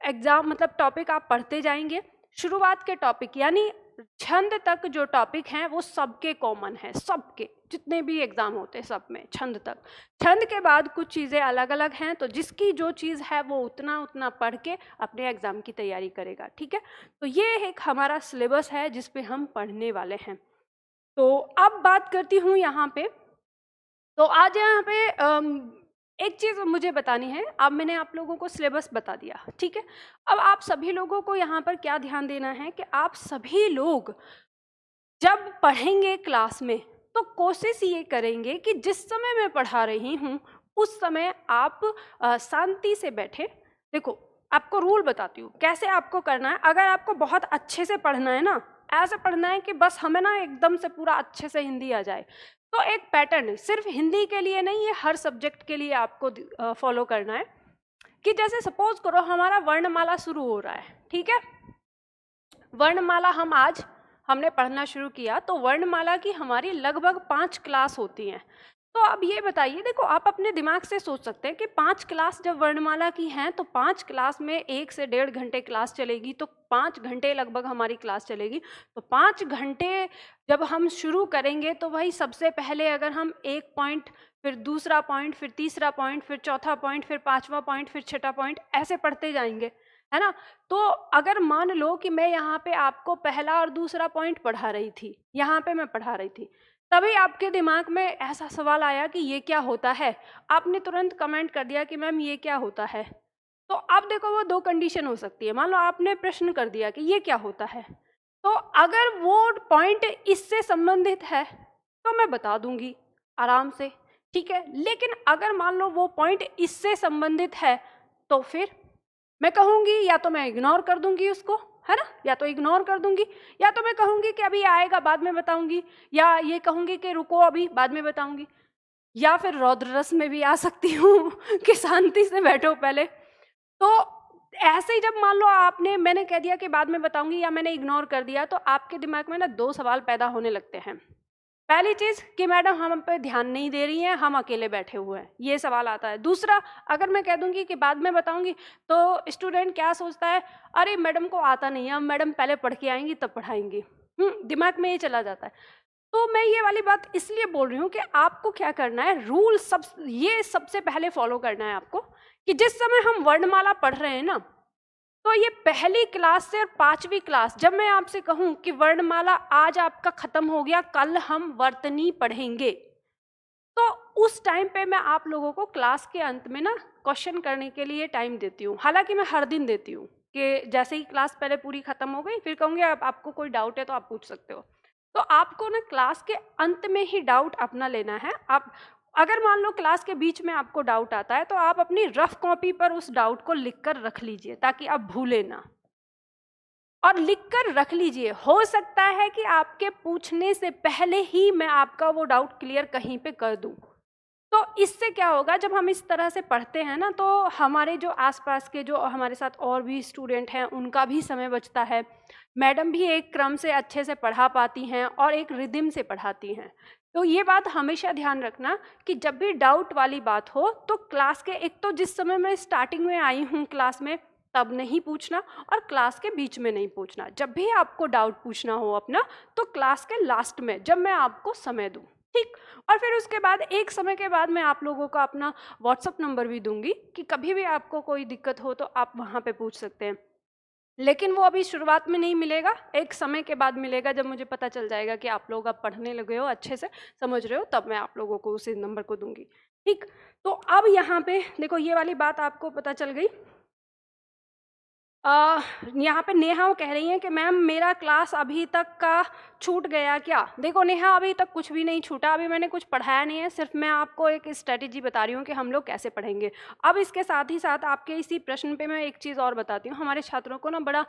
एग्ज़ाम मतलब टॉपिक आप पढ़ते जाएंगे, शुरुआत के टॉपिक यानी छंद तक जो टॉपिक हैं वो सबके कॉमन है, सबके जितने भी एग्जाम होते हैं सब में छंद तक। छंद के बाद कुछ चीज़ें अलग अलग हैं, तो जिसकी जो चीज़ है वो उतना उतना पढ़ के अपने एग्जाम की तैयारी करेगा। ठीक है, तो ये एक हमारा सिलेबस है जिस पे हम पढ़ने वाले हैं। तो अब बात करती हूँ यहाँ पे, तो आज यहाँ पे एक चीज़ मुझे बतानी है। अब मैंने आप लोगों को सिलेबस बता दिया, ठीक है। अब आप सभी लोगों को यहाँ पर क्या ध्यान देना है कि आप सभी लोग जब पढ़ेंगे क्लास में तो कोशिश ये करेंगे कि जिस समय मैं पढ़ा रही हूँ उस समय आप शांति से बैठे। देखो, आपको रूल बताती हूँ कैसे आपको करना है। अगर आपको बहुत अच्छे से पढ़ना है ना, ऐसे पढ़ना है कि बस हमें ना एकदम से पूरा अच्छे से हिंदी आ जाए, तो एक पैटर्न सिर्फ हिंदी के लिए नहीं, ये हर सब्जेक्ट के लिए आपको फॉलो करना है। कि जैसे सपोज करो हमारा वर्णमाला शुरू हो रहा है, ठीक है, वर्णमाला हमने पढ़ना शुरू किया, तो वर्णमाला की हमारी लगभग 5 क्लास होती हैं। तो अब ये बताइए, देखो आप अपने दिमाग से सोच सकते हैं कि 5 क्लास जब वर्णमाला की हैं तो 5 क्लास में 1 से 1.5 घंटे क्लास चलेगी, तो 5 घंटे लगभग हमारी क्लास चलेगी। तो 5 घंटे जब हम शुरू करेंगे तो भाई सबसे पहले अगर हम एक पॉइंट, फिर दूसरा पॉइंट, फिर तीसरा पॉइंट, फिर चौथा पॉइंट, फिर 5वां पॉइंट, फिर 6ठा पॉइंट, ऐसे पढ़ते जाएंगे, है ना। तो अगर मान लो कि मैं यहाँ पे आपको पहला और दूसरा पॉइंट पढ़ा रही थी, यहाँ पे मैं पढ़ा रही थी, तभी आपके दिमाग में ऐसा सवाल आया कि ये क्या होता है, आपने तुरंत कमेंट कर दिया कि मैम ये क्या होता है। तो अब देखो वो 2 कंडीशन हो सकती है। मान लो आपने प्रश्न कर दिया कि ये क्या होता है, तो अगर वो पॉइंट इससे संबंधित है तो मैं बता दूंगी आराम से, ठीक है। लेकिन अगर मान लो वो पॉइंट इससे संबंधित है तो फिर मैं कहूँगी या तो मैं इग्नोर कर दूंगी उसको, है ना, या तो इग्नोर कर दूंगी, या तो मैं कहूँगी कि अभी आएगा बाद में बताऊंगी, या ये कहूँगी कि रुको अभी बाद में बताऊंगी, या फिर रौद्र रस में भी आ सकती हूँ कि शांति से बैठो पहले। तो ऐसे ही जब मान लो मैंने कह दिया कि बाद में बताऊंगी या मैंने इग्नोर कर दिया, तो आपके दिमाग में ना 2 सवाल पैदा होने लगते हैं। पहली चीज़ कि मैडम हम पे ध्यान नहीं दे रही हैं, हम अकेले बैठे हुए हैं, ये सवाल आता है। दूसरा, अगर मैं कह दूंगी कि बाद में बताऊंगी तो स्टूडेंट क्या सोचता है, अरे मैडम को आता नहीं है, मैडम पहले पढ़ के आएंगी तब पढ़ाएंगी, दिमाग में ये चला जाता है। तो मैं ये वाली बात इसलिए बोल रही हूँ कि आपको क्या करना है, रूल ये सबसे पहले फॉलो करना है आपको कि जिस समय हम वर्णमाला पढ़ रहे हैं ना, तो ये पहली क्लास से और 5वीं क्लास, जब मैं आपसे कहूँ कि वर्णमाला आज आपका खत्म हो गया, कल हम वर्तनी पढ़ेंगे, तो उस टाइम पे मैं आप लोगों को क्लास के अंत में ना क्वेश्चन करने के लिए टाइम देती हूँ। हालांकि मैं हर दिन देती हूँ कि जैसे ही क्लास पहले पूरी खत्म हो गई फिर कहूँगी आपको कोई डाउट है तो आप पूछ सकते हो। तो आपको ना क्लास के अंत में ही डाउट अपना लेना है। आप अगर मान लो क्लास के बीच में आपको डाउट आता है तो आप अपनी रफ कॉपी पर उस डाउट को लिख कर रख लीजिए ताकि आप भूले ना, और लिख कर रख लीजिए। हो सकता है कि आपके पूछने से पहले ही मैं आपका वो डाउट क्लियर कहीं पे कर दूं। तो इससे क्या होगा, जब हम इस तरह से पढ़ते हैं ना तो हमारे जो आसपास के जो हमारे साथ और भी स्टूडेंट हैं उनका भी समय बचता है। मैडम भी एक क्रम से अच्छे से पढ़ा पाती हैं और एक रिदम से पढ़ाती हैं। तो ये बात हमेशा ध्यान रखना कि जब भी डाउट वाली बात हो तो क्लास के एक तो जिस समय मैं स्टार्टिंग में आई हूँ क्लास में तब नहीं पूछना, और क्लास के बीच में नहीं पूछना। जब भी आपको डाउट पूछना हो अपना तो क्लास के लास्ट में जब मैं आपको समय दूँ, ठीक। और फिर उसके बाद एक समय के बाद मैं आप लोगों को अपना व्हाट्सअप नंबर भी दूंगी कि कभी भी आपको कोई दिक्कत हो तो आप वहाँ पे पूछ सकते हैं। लेकिन वो अभी शुरुआत में नहीं मिलेगा, एक समय के बाद मिलेगा जब मुझे पता चल जाएगा कि आप लोग अब पढ़ने लगे हो, अच्छे से समझ रहे हो, तब मैं आप लोगों को उसी नंबर को दूंगी, ठीक। तो अब यहाँ पे देखो ये वाली बात आपको पता चल गई। यहाँ पे नेहा वो कह रही हैं कि मैम मेरा क्लास अभी तक का छूट गया क्या। देखो नेहा, अभी तक कुछ भी नहीं छूटा, अभी मैंने कुछ पढ़ाया नहीं है, सिर्फ मैं आपको एक स्ट्रेटेजी बता रही हूँ कि हम लोग कैसे पढ़ेंगे। अब इसके साथ ही साथ आपके इसी प्रश्न पे मैं एक चीज़ और बताती हूँ। हमारे छात्रों को ना बड़ा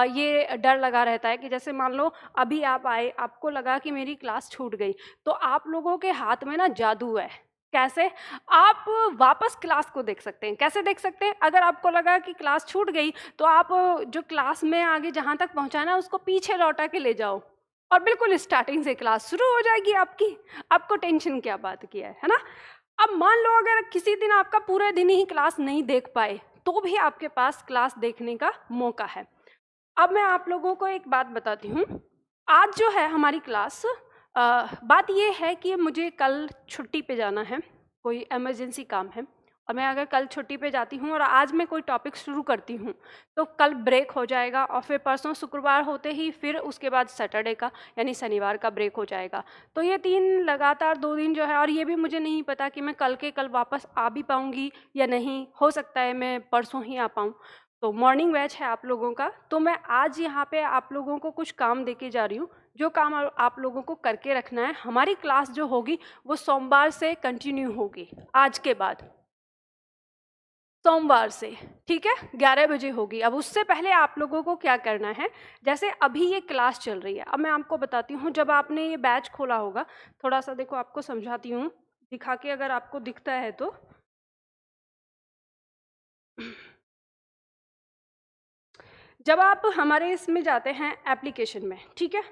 ये डर लगा रहता है कि जैसे मान लो अभी आप आए, आपको लगा कि मेरी क्लास छूट गई, तो आप लोगों के हाथ में ना जादू है। कैसे? आप वापस क्लास को देख सकते हैं। कैसे देख सकते हैं? अगर आपको लगा कि क्लास छूट गई तो आप जो क्लास में आगे जहाँ तक पहुँचाना उसको पीछे लौटा के ले जाओ और बिल्कुल स्टार्टिंग से क्लास शुरू हो जाएगी आपकी। आपको टेंशन क्या बात की है ना? अब मान लो अगर किसी दिन आपका पूरे दिन ही क्लास नहीं देख पाए तो भी आपके पास क्लास देखने का मौका है। अब मैं आप लोगों को एक बात बताती हूँ। आज जो है हमारी क्लास, बात ये है कि मुझे कल छुट्टी पे जाना है, कोई इमरजेंसी काम है, और मैं अगर कल छुट्टी पे जाती हूँ और आज मैं कोई टॉपिक शुरू करती हूँ तो कल ब्रेक हो जाएगा, और फिर परसों शुक्रवार होते ही फिर उसके बाद सैटरडे का यानी शनिवार का ब्रेक हो जाएगा। तो ये 3 लगातार 2 दिन जो है, और ये भी मुझे नहीं पता कि मैं कल के कल वापस आ भी पाऊँगी या नहीं, हो सकता है मैं परसों ही आ पाऊँ। तो मॉर्निंग बैच है आप लोगों का, तो मैं आज यहाँ पे आप लोगों को कुछ काम देके जा रही हूँ, जो काम आप लोगों को करके रखना है। हमारी क्लास जो होगी वो सोमवार से कंटिन्यू होगी, आज के बाद सोमवार से, ठीक है, 11 बजे होगी। अब उससे पहले आप लोगों को क्या करना है, जैसे अभी ये क्लास चल रही है, अब मैं आपको बताती हूँ। जब आपने ये बैच खोला होगा, थोड़ा सा देखो आपको समझाती हूँ दिखा के, अगर आपको दिखता है तो। जब आप हमारे इसमें जाते हैं एप्लीकेशन में, ठीक है,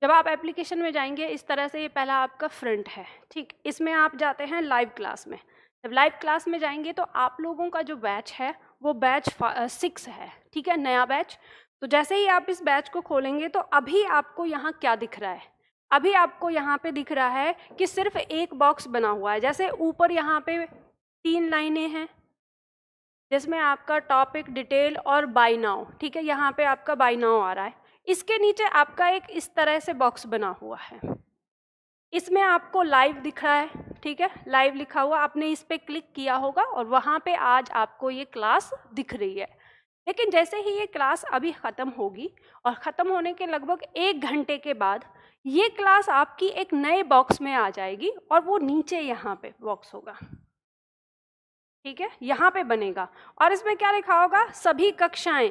जब आप एप्लीकेशन में जाएंगे इस तरह से, ये पहला आपका फ्रंट है, ठीक। इसमें आप जाते हैं लाइव क्लास में। जब लाइव क्लास में जाएंगे तो आप लोगों का जो बैच है वो बैच 6 है, ठीक है, नया बैच। तो जैसे ही आप इस बैच को खोलेंगे तो अभी आपको यहाँ क्या दिख रहा है, अभी आपको यहाँ पे दिख रहा है कि सिर्फ एक बॉक्स बना हुआ है। जैसे ऊपर यहाँ पे 3 लाइनें हैं जिसमें आपका टॉपिक, डिटेल और बाय नाउ, ठीक है, यहाँ पे आपका बाय नाउ आ रहा है। इसके नीचे आपका एक इस तरह से बॉक्स बना हुआ है, इसमें आपको लाइव दिख रहा है, ठीक है, लाइव लिखा हुआ, आपने इस पे क्लिक किया होगा और वहाँ पे आज आपको ये क्लास दिख रही है। लेकिन जैसे ही ये क्लास अभी ख़त्म होगी और ख़त्म होने के लगभग 1 घंटे के बाद ये क्लास आपकी एक नए बॉक्स में आ जाएगी और वो नीचे यहाँ पे बॉक्स होगा, ठीक है, यहाँ पे बनेगा। और इसमें क्या लिखा होगा, सभी कक्षाएं,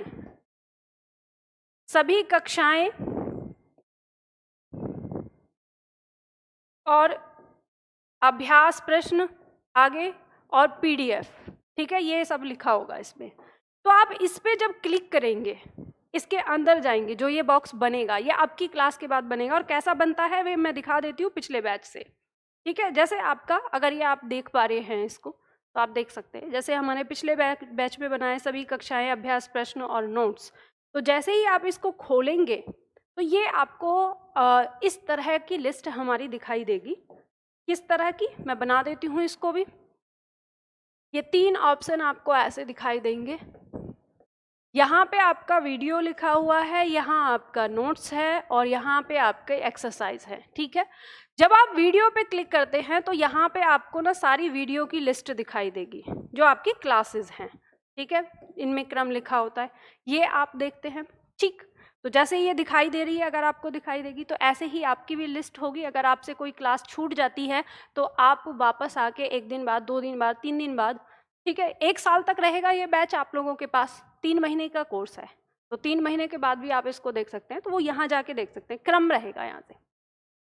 सभी कक्षाएं और अभ्यास प्रश्न आगे और पीडीएफ, ठीक है, ये सब लिखा होगा इसमें। तो आप इस पे जब क्लिक करेंगे, इसके अंदर जाएंगे, जो ये बॉक्स बनेगा ये आपकी क्लास के बाद बनेगा। और कैसा बनता है वे मैं दिखा देती हूँ पिछले बैच से, ठीक है। जैसे आपका, अगर ये आप देख पा रहे हैं इसको तो आप देख सकते हैं, जैसे हमारे पिछले बैच में बनाए सभी कक्षाएं, अभ्यास प्रश्न और नोट्स। तो जैसे ही आप इसको खोलेंगे तो ये आपको इस तरह की लिस्ट हमारी दिखाई देगी। किस तरह की, मैं बना देती हूँ इसको भी। ये 3 ऑप्शन आपको ऐसे दिखाई देंगे, यहाँ पे आपका वीडियो लिखा हुआ है, यहाँ आपका नोट्स है और यहाँ पे आपके एक्सरसाइज है, ठीक है। जब आप वीडियो पे क्लिक करते हैं तो यहाँ पे आपको ना सारी वीडियो की लिस्ट दिखाई देगी जो आपकी क्लासेस हैं, ठीक है। इनमें क्रम लिखा होता है, ये आप देखते हैं, ठीक। तो जैसे ये दिखाई दे रही है, अगर आपको दिखाई देगी तो ऐसे ही आपकी भी लिस्ट होगी। अगर आपसे कोई क्लास छूट जाती है तो आप वापस आके 1 दिन बाद, 2 दिन बाद, 3 दिन बाद, ठीक है, 1 साल तक रहेगा ये बैच आप लोगों के पास। 3 महीने का कोर्स है, तो 3 महीने के बाद भी आप इसको देख सकते हैं, तो वो यहाँ जाके देख सकते हैं, क्रम रहेगा यहाँ से।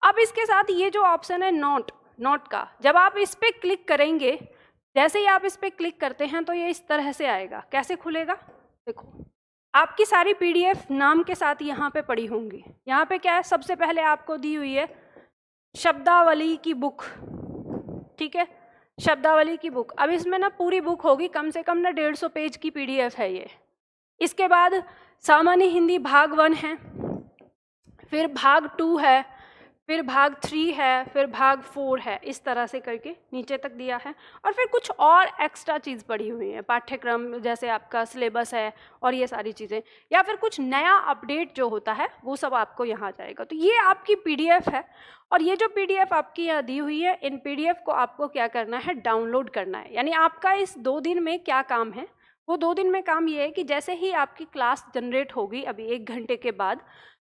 अब इसके साथ ये जो ऑप्शन है नोट का, जब आप इस पर क्लिक करेंगे, जैसे ही आप इस पर क्लिक करते हैं तो ये इस तरह से आएगा। कैसे खुलेगा, देखो, आपकी सारी PDF नाम के साथ यहाँ पे पड़ी होंगी। यहाँ पे क्या है, सबसे पहले आपको दी हुई है शब्दावली की बुक, ठीक है, शब्दावली की बुक। अब इसमें ना पूरी बुक होगी, कम से कम ना 150 पेज की PDF है ये। इसके बाद सामान्य हिंदी भाग 1 है, फिर भाग 2 है, फिर भाग 3 है, फिर भाग 4 है, इस तरह से करके नीचे तक दिया है। और फिर कुछ और एक्स्ट्रा चीज़ पड़ी हुई है, पाठ्यक्रम जैसे आपका सिलेबस है और ये सारी चीज़ें, या फिर कुछ नया अपडेट जो होता है वो सब आपको यहाँ जाएगा। तो ये आपकी PDF है, और ये जो PDF आपकी यहाँ दी हुई है, इन PDF को आपको क्या करना है, डाउनलोड करना है। यानी आपका इस 2 दिन में क्या काम है, वो 2 दिन में काम ये है कि जैसे ही आपकी क्लास जनरेट होगी अभी 1 घंटे के बाद,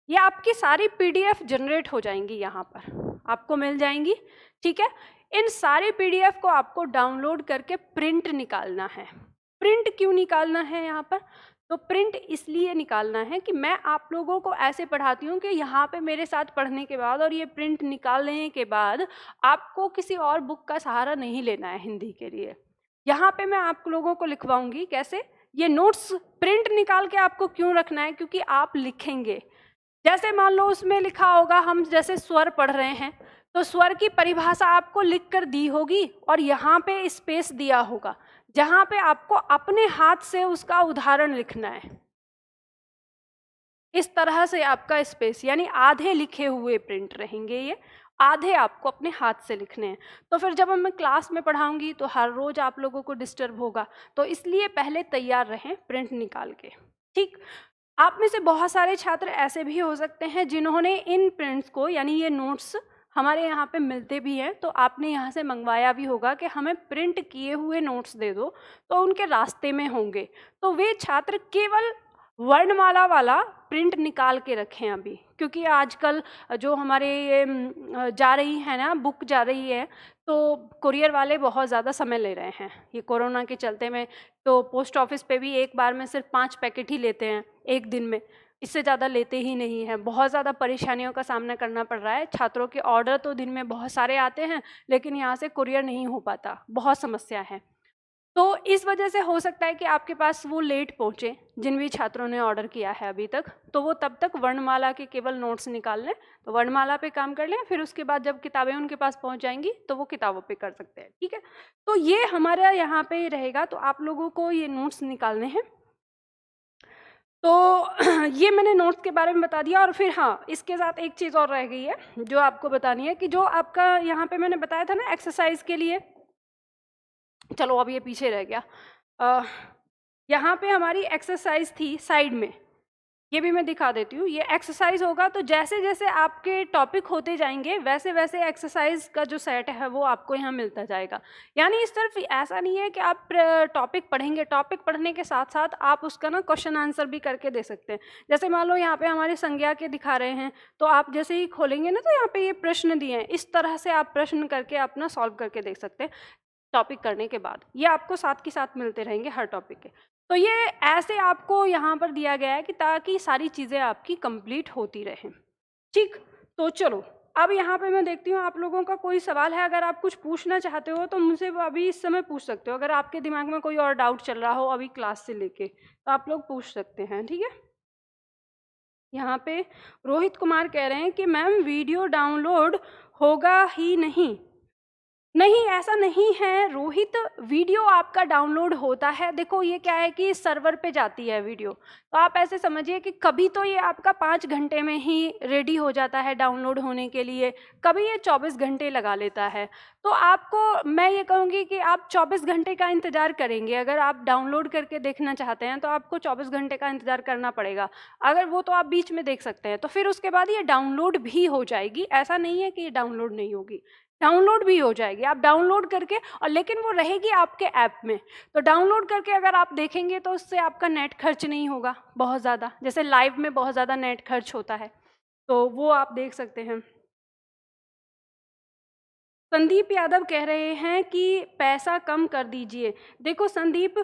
ये आपकी सारी PDF जनरेट हो जाएंगी, यहाँ पर आपको मिल जाएंगी, ठीक है। इन सारी PDF को आपको डाउनलोड करके प्रिंट निकालना है। प्रिंट क्यों निकालना है यहाँ पर, तो प्रिंट इसलिए निकालना है कि मैं आप लोगों को ऐसे पढ़ाती हूँ कि यहाँ पे मेरे साथ पढ़ने के बाद और ये प्रिंट निकालने के बाद आपको किसी और बुक का सहारा नहीं लेना है हिंदी के लिए। यहाँ पे मैं आप लोगों को लिखवाऊंगी कैसे, ये नोट्स प्रिंट निकाल के आपको क्यों रखना है, क्योंकि आप लिखेंगे। जैसे मान लो उसमें लिखा होगा, हम जैसे स्वर पढ़ रहे हैं तो स्वर की परिभाषा आपको लिख कर दी होगी और यहाँ पे स्पेस दिया होगा जहाँ पे आपको अपने हाथ से उसका उदाहरण लिखना है। इस तरह से आपका स्पेस, यानी आधे लिखे हुए प्रिंट रहेंगे ये, आधे आपको अपने हाथ से लिखने हैं। तो फिर जब मैं क्लास में पढ़ाऊंगी तो हर रोज आप लोगों को डिस्टर्ब होगा, तो इसलिए पहले तैयार रहें प्रिंट निकाल के, ठीक। आप में से बहुत सारे छात्र ऐसे भी हो सकते हैं जिन्होंने इन प्रिंट्स को, यानी ये नोट्स हमारे यहाँ पे मिलते भी हैं, तो आपने यहाँ से मंगवाया भी होगा कि हमें प्रिंट किए हुए नोट्स दे दो, तो उनके रास्ते में होंगे। तो वे छात्र केवल वर्णमाला वाला प्रिंट निकाल के रखें अभी, क्योंकि आजकल जो हमारे ये जा रही है ना, बुक जा रही है, तो कुरियर वाले बहुत ज़्यादा समय ले रहे हैं ये कोरोना के चलते में। तो पोस्ट ऑफिस पे भी एक बार में सिर्फ 5 पैकेट ही लेते हैं एक दिन में, इससे ज़्यादा लेते ही नहीं हैं। बहुत ज़्यादा परेशानियों का सामना करना पड़ रहा है। छात्रों के ऑर्डर तो दिन में बहुत सारे आते हैं, लेकिन यहाँ से कुरियर नहीं हो पाता, बहुत समस्या है। तो इस वजह से हो सकता है कि आपके पास वो लेट पहुँचे जिन भी छात्रों ने ऑर्डर किया है अभी तक, तो वो तब तक वर्णमाला के केवल नोट्स निकाल लें, तो वर्णमाला पे काम कर लें, फिर उसके बाद जब किताबें उनके पास पहुँच जाएंगी तो वो किताबों पे कर सकते हैं, ठीक है। तो ये हमारा यहाँ पे रहेगा, तो आप लोगों को ये नोट्स निकालने हैं। तो ये मैंने नोट्स के बारे में बता दिया। और फिर हाँ, इसके साथ एक चीज़ और रह गई है जो आपको बतानी है, कि जो आपका यहाँ पे मैंने बताया था ना एक्सरसाइज के लिए, चलो अब ये पीछे रह गया। यहाँ पे हमारी एक्सरसाइज थी साइड में, ये भी मैं दिखा देती हूँ। ये एक्सरसाइज होगा, तो जैसे जैसे आपके टॉपिक होते जाएंगे वैसे वैसे एक्सरसाइज का जो सेट है वो आपको यहाँ मिलता जाएगा। यानी इस तरफ ऐसा नहीं है कि आप टॉपिक पढ़ेंगे, टॉपिक पढ़ने के साथ साथ आप उसका ना क्वेश्चन आंसर भी करके दे सकते हैं। जैसे मान लो यहाँ पे हमारे संज्ञा के दिखा रहे हैं, तो आप जैसे ही खोलेंगे ना तो यहाँ पे ये प्रश्न दिए हैं, इस तरह से आप प्रश्न करके अपना सॉल्व करके देख सकते हैं टॉपिक करने के बाद। ये आपको साथ के साथ मिलते रहेंगे हर टॉपिक के। तो ये ऐसे आपको यहाँ पर दिया गया है कि ताकि सारी चीज़ें आपकी कंप्लीट होती रहें, ठीक। तो चलो अब यहाँ पे मैं देखती हूँ आप लोगों का कोई सवाल है। अगर आप कुछ पूछना चाहते हो तो मुझसे अभी इस समय पूछ सकते हो। अगर आपके दिमाग में कोई और डाउट चल रहा हो अभी क्लास से लेके, तो आप लोग पूछ सकते हैं, ठीक है। यहाँ पे रोहित कुमार कह रहे हैं कि मैम वीडियो डाउनलोड होगा ही नहीं, नहीं, ऐसा नहीं है रोहित, वीडियो आपका डाउनलोड होता है। देखो ये क्या है कि सर्वर पे जाती है वीडियो, तो आप ऐसे समझिए कि कभी तो ये आपका 5 घंटे में ही रेडी हो जाता है डाउनलोड होने के लिए, कभी ये 24 घंटे लगा लेता है। तो आपको मैं ये कहूँगी कि आप 24 घंटे का इंतज़ार करेंगे, अगर आप डाउनलोड करके देखना चाहते हैं तो आपको 24 घंटे का इंतज़ार करना पड़ेगा। अगर वो तो आप बीच में देख सकते हैं, तो फिर उसके बाद ये डाउनलोड भी हो जाएगी, ऐसा नहीं है कि ये डाउनलोड नहीं होगी, डाउनलोड भी हो जाएगी। आप डाउनलोड करके, और लेकिन वो रहेगी आपके ऐप में, तो डाउनलोड करके अगर आप देखेंगे तो उससे आपका नेट खर्च नहीं होगा बहुत ज़्यादा, जैसे लाइव में बहुत ज़्यादा नेट खर्च होता है, तो वो आप देख सकते हैं। संदीप यादव कह रहे हैं कि पैसा कम कर दीजिए। देखो संदीप,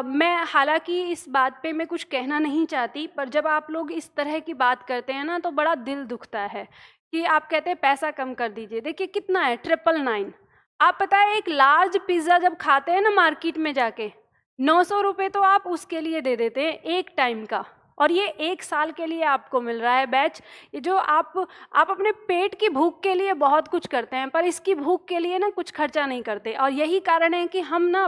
मैं हालांकि इस बात पे मैं कुछ कहना नहीं चाहती, पर जब आप लोग इस तरह की बात करते हैं ना तो बड़ा दिल दुखता है कि आप कहते हैं पैसा कम कर दीजिए। देखिए कितना है, 999। आप पता है एक लार्ज पिज़्ज़ा जब खाते हैं ना मार्केट में जाके, 900 रुपये तो आप उसके लिए दे देते हैं एक टाइम का, और ये 1 साल के लिए आपको मिल रहा है बैच। ये जो आप अपने पेट की भूख के लिए बहुत कुछ करते हैं, पर इसकी भूख के लिए ना कुछ खर्चा नहीं करते, और यही कारण है कि हम ना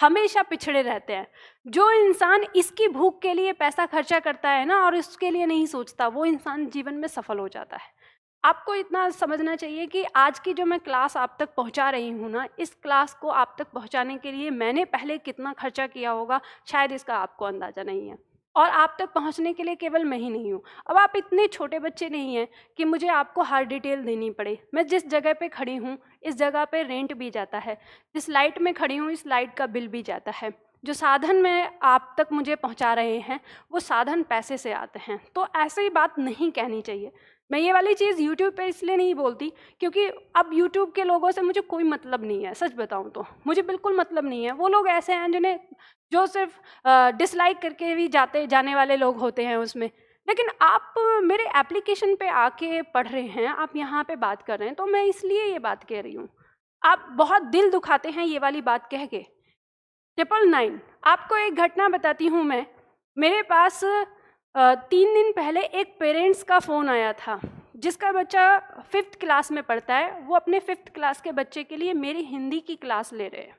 हमेशा पिछड़े रहते हैं। जो इंसान इसकी भूख के लिए पैसा खर्चा करता है ना और इसके लिए नहीं सोचता, वो इंसान जीवन में सफल हो जाता है। आपको इतना समझना चाहिए कि आज की जो मैं क्लास आप तक पहुंचा रही हूँ ना, इस क्लास को आप तक पहुंचाने के लिए मैंने पहले कितना खर्चा किया होगा, शायद इसका आपको अंदाज़ा नहीं है। और आप तक पहुंचने के लिए केवल मैं ही नहीं हूँ। अब आप इतने छोटे बच्चे नहीं हैं कि मुझे आपको हर डिटेल देनी पड़े। मैं जिस जगह पे खड़ी हूँ, इस जगह पे रेंट भी जाता है, जिस लाइट में खड़ी हूँ इस लाइट का बिल भी जाता है, जो साधन में आप तक मुझे पहुंचा रहे हैं वो साधन पैसे से आते हैं। तो ऐसी बात नहीं कहनी चाहिए। मैं ये वाली चीज़ यूट्यूब पे इसलिए नहीं बोलती क्योंकि अब यूट्यूब के लोगों से मुझे कोई मतलब नहीं है, सच बताऊँ तो मुझे बिल्कुल मतलब नहीं है। वो लोग ऐसे हैं जिन्हें जो सिर्फ डिसलाइक करके भी जाने वाले लोग होते हैं उसमें। लेकिन आप मेरे एप्लीकेशन पे आके पढ़ रहे हैं, आप यहाँ पे बात कर रहे हैं, तो मैं इसलिए ये बात कह रही हूँ। आप बहुत दिल दुखाते हैं ये वाली बात कह के। 999। आपको एक घटना बताती हूँ मैं। मेरे पास 3 दिन पहले एक पेरेंट्स का फ़ोन आया था जिसका बच्चा 5th क्लास में पढ़ता है। वो अपने 5th क्लास के बच्चे के लिए मेरी हिंदी की क्लास ले रहे हैं,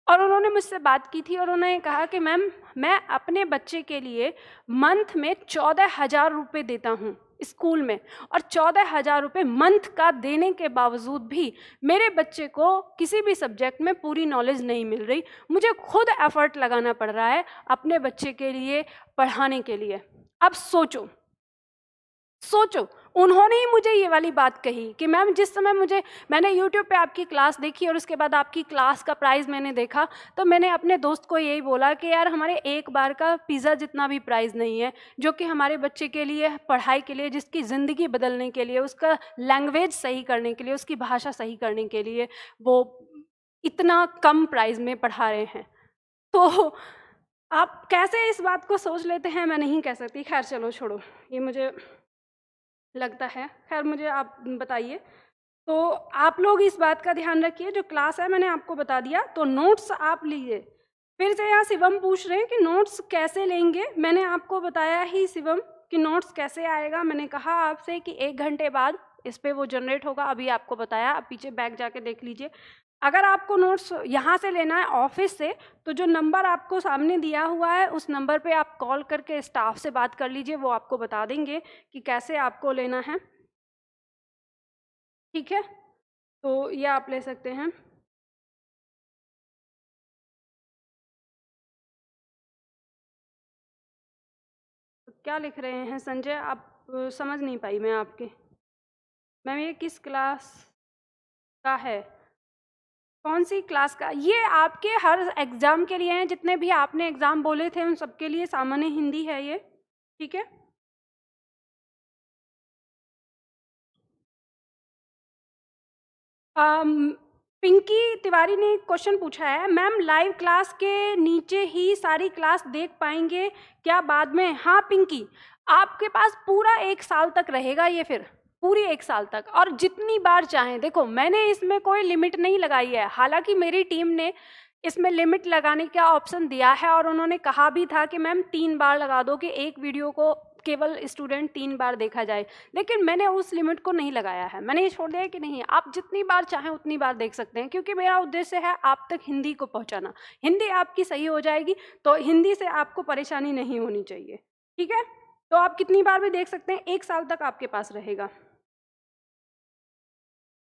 और उन्होंने मुझसे बात की थी और उन्होंने कहा कि मैम मैं अपने बच्चे के लिए मंथ में 14,000 रुपये देता हूँ स्कूल में, और 14,000 रुपये मंथ का देने के बावजूद भी मेरे बच्चे को किसी भी सब्जेक्ट में पूरी नॉलेज नहीं मिल रही। मुझे खुद एफर्ट लगाना पड़ रहा है अपने बच्चे के लिए पढ़ाने के लिए। अब सोचो, उन्होंने ही मुझे ये वाली बात कही कि मैम जिस समय मैंने यूट्यूब पे आपकी क्लास देखी और उसके बाद आपकी क्लास का प्राइस मैंने देखा, तो मैंने अपने दोस्त को यही बोला कि यार हमारे एक बार का पिज़्ज़ा जितना भी प्राइस नहीं है जो कि हमारे बच्चे के लिए पढ़ाई के लिए, जिसकी ज़िंदगी बदलने के लिए, उसका लैंग्वेज सही करने के लिए, उसकी भाषा सही करने के लिए वो इतना कम प्राइस में पढ़ा रहे हैं। तो आप कैसे इस बात को सोच लेते हैं मैं नहीं कह सकती। खैर चलो छोड़ो, ये मुझे लगता है। खैर मुझे आप बताइए। तो आप लोग इस बात का ध्यान रखिए, जो क्लास है मैंने आपको बता दिया, तो नोट्स आप लीजिए। फिर से यहाँ शिवम पूछ रहे हैं कि नोट्स कैसे लेंगे। मैंने आपको बताया ही शिवम कि नोट्स कैसे आएगा। मैंने कहा आपसे कि 1 घंटे बाद इस पर वो जनरेट होगा, अभी आपको बताया। आप पीछे बैक जाके देख लीजिए। अगर आपको नोट्स यहाँ से लेना है ऑफिस से, तो जो नंबर आपको सामने दिया हुआ है उस नंबर पे आप कॉल करके स्टाफ से बात कर लीजिए, वो आपको बता देंगे कि कैसे आपको लेना है। ठीक है, तो ये आप ले सकते हैं। तो क्या लिख रहे हैं संजय आप? समझ नहीं पाई मैं आपके। मैम ये किस क्लास का है? कौन सी क्लास का? ये आपके हर एग्ज़ाम के लिए हैं, जितने भी आपने एग्ज़ाम बोले थे उन सबके लिए सामान्य हिंदी है ये। ठीक है, पिंकी तिवारी ने एक क्वेश्चन पूछा है, मैम लाइव क्लास के नीचे ही सारी क्लास देख पाएंगे क्या बाद में? हाँ पिंकी, आपके पास पूरा 1 साल तक रहेगा ये, फिर पूरी 1 साल तक, और जितनी बार चाहें। देखो मैंने इसमें कोई लिमिट नहीं लगाई है, हालांकि मेरी टीम ने इसमें लिमिट लगाने का ऑप्शन दिया है और उन्होंने कहा भी था कि मैम 3 बार लगा दो कि एक वीडियो को केवल स्टूडेंट 3 बार देखा जाए, लेकिन मैंने उस लिमिट को नहीं लगाया है। मैंने ये छोड़ दिया है कि नहीं, आप जितनी बार चाहें उतनी बार देख सकते हैं, क्योंकि मेरा उद्देश्य है आप तक हिंदी को पहुंचाना। हिंदी आपकी सही हो जाएगी तो हिंदी से आपको परेशानी नहीं होनी चाहिए, ठीक है। तो आप कितनी बार भी देख सकते हैं, 1 साल तक आपके पास रहेगा।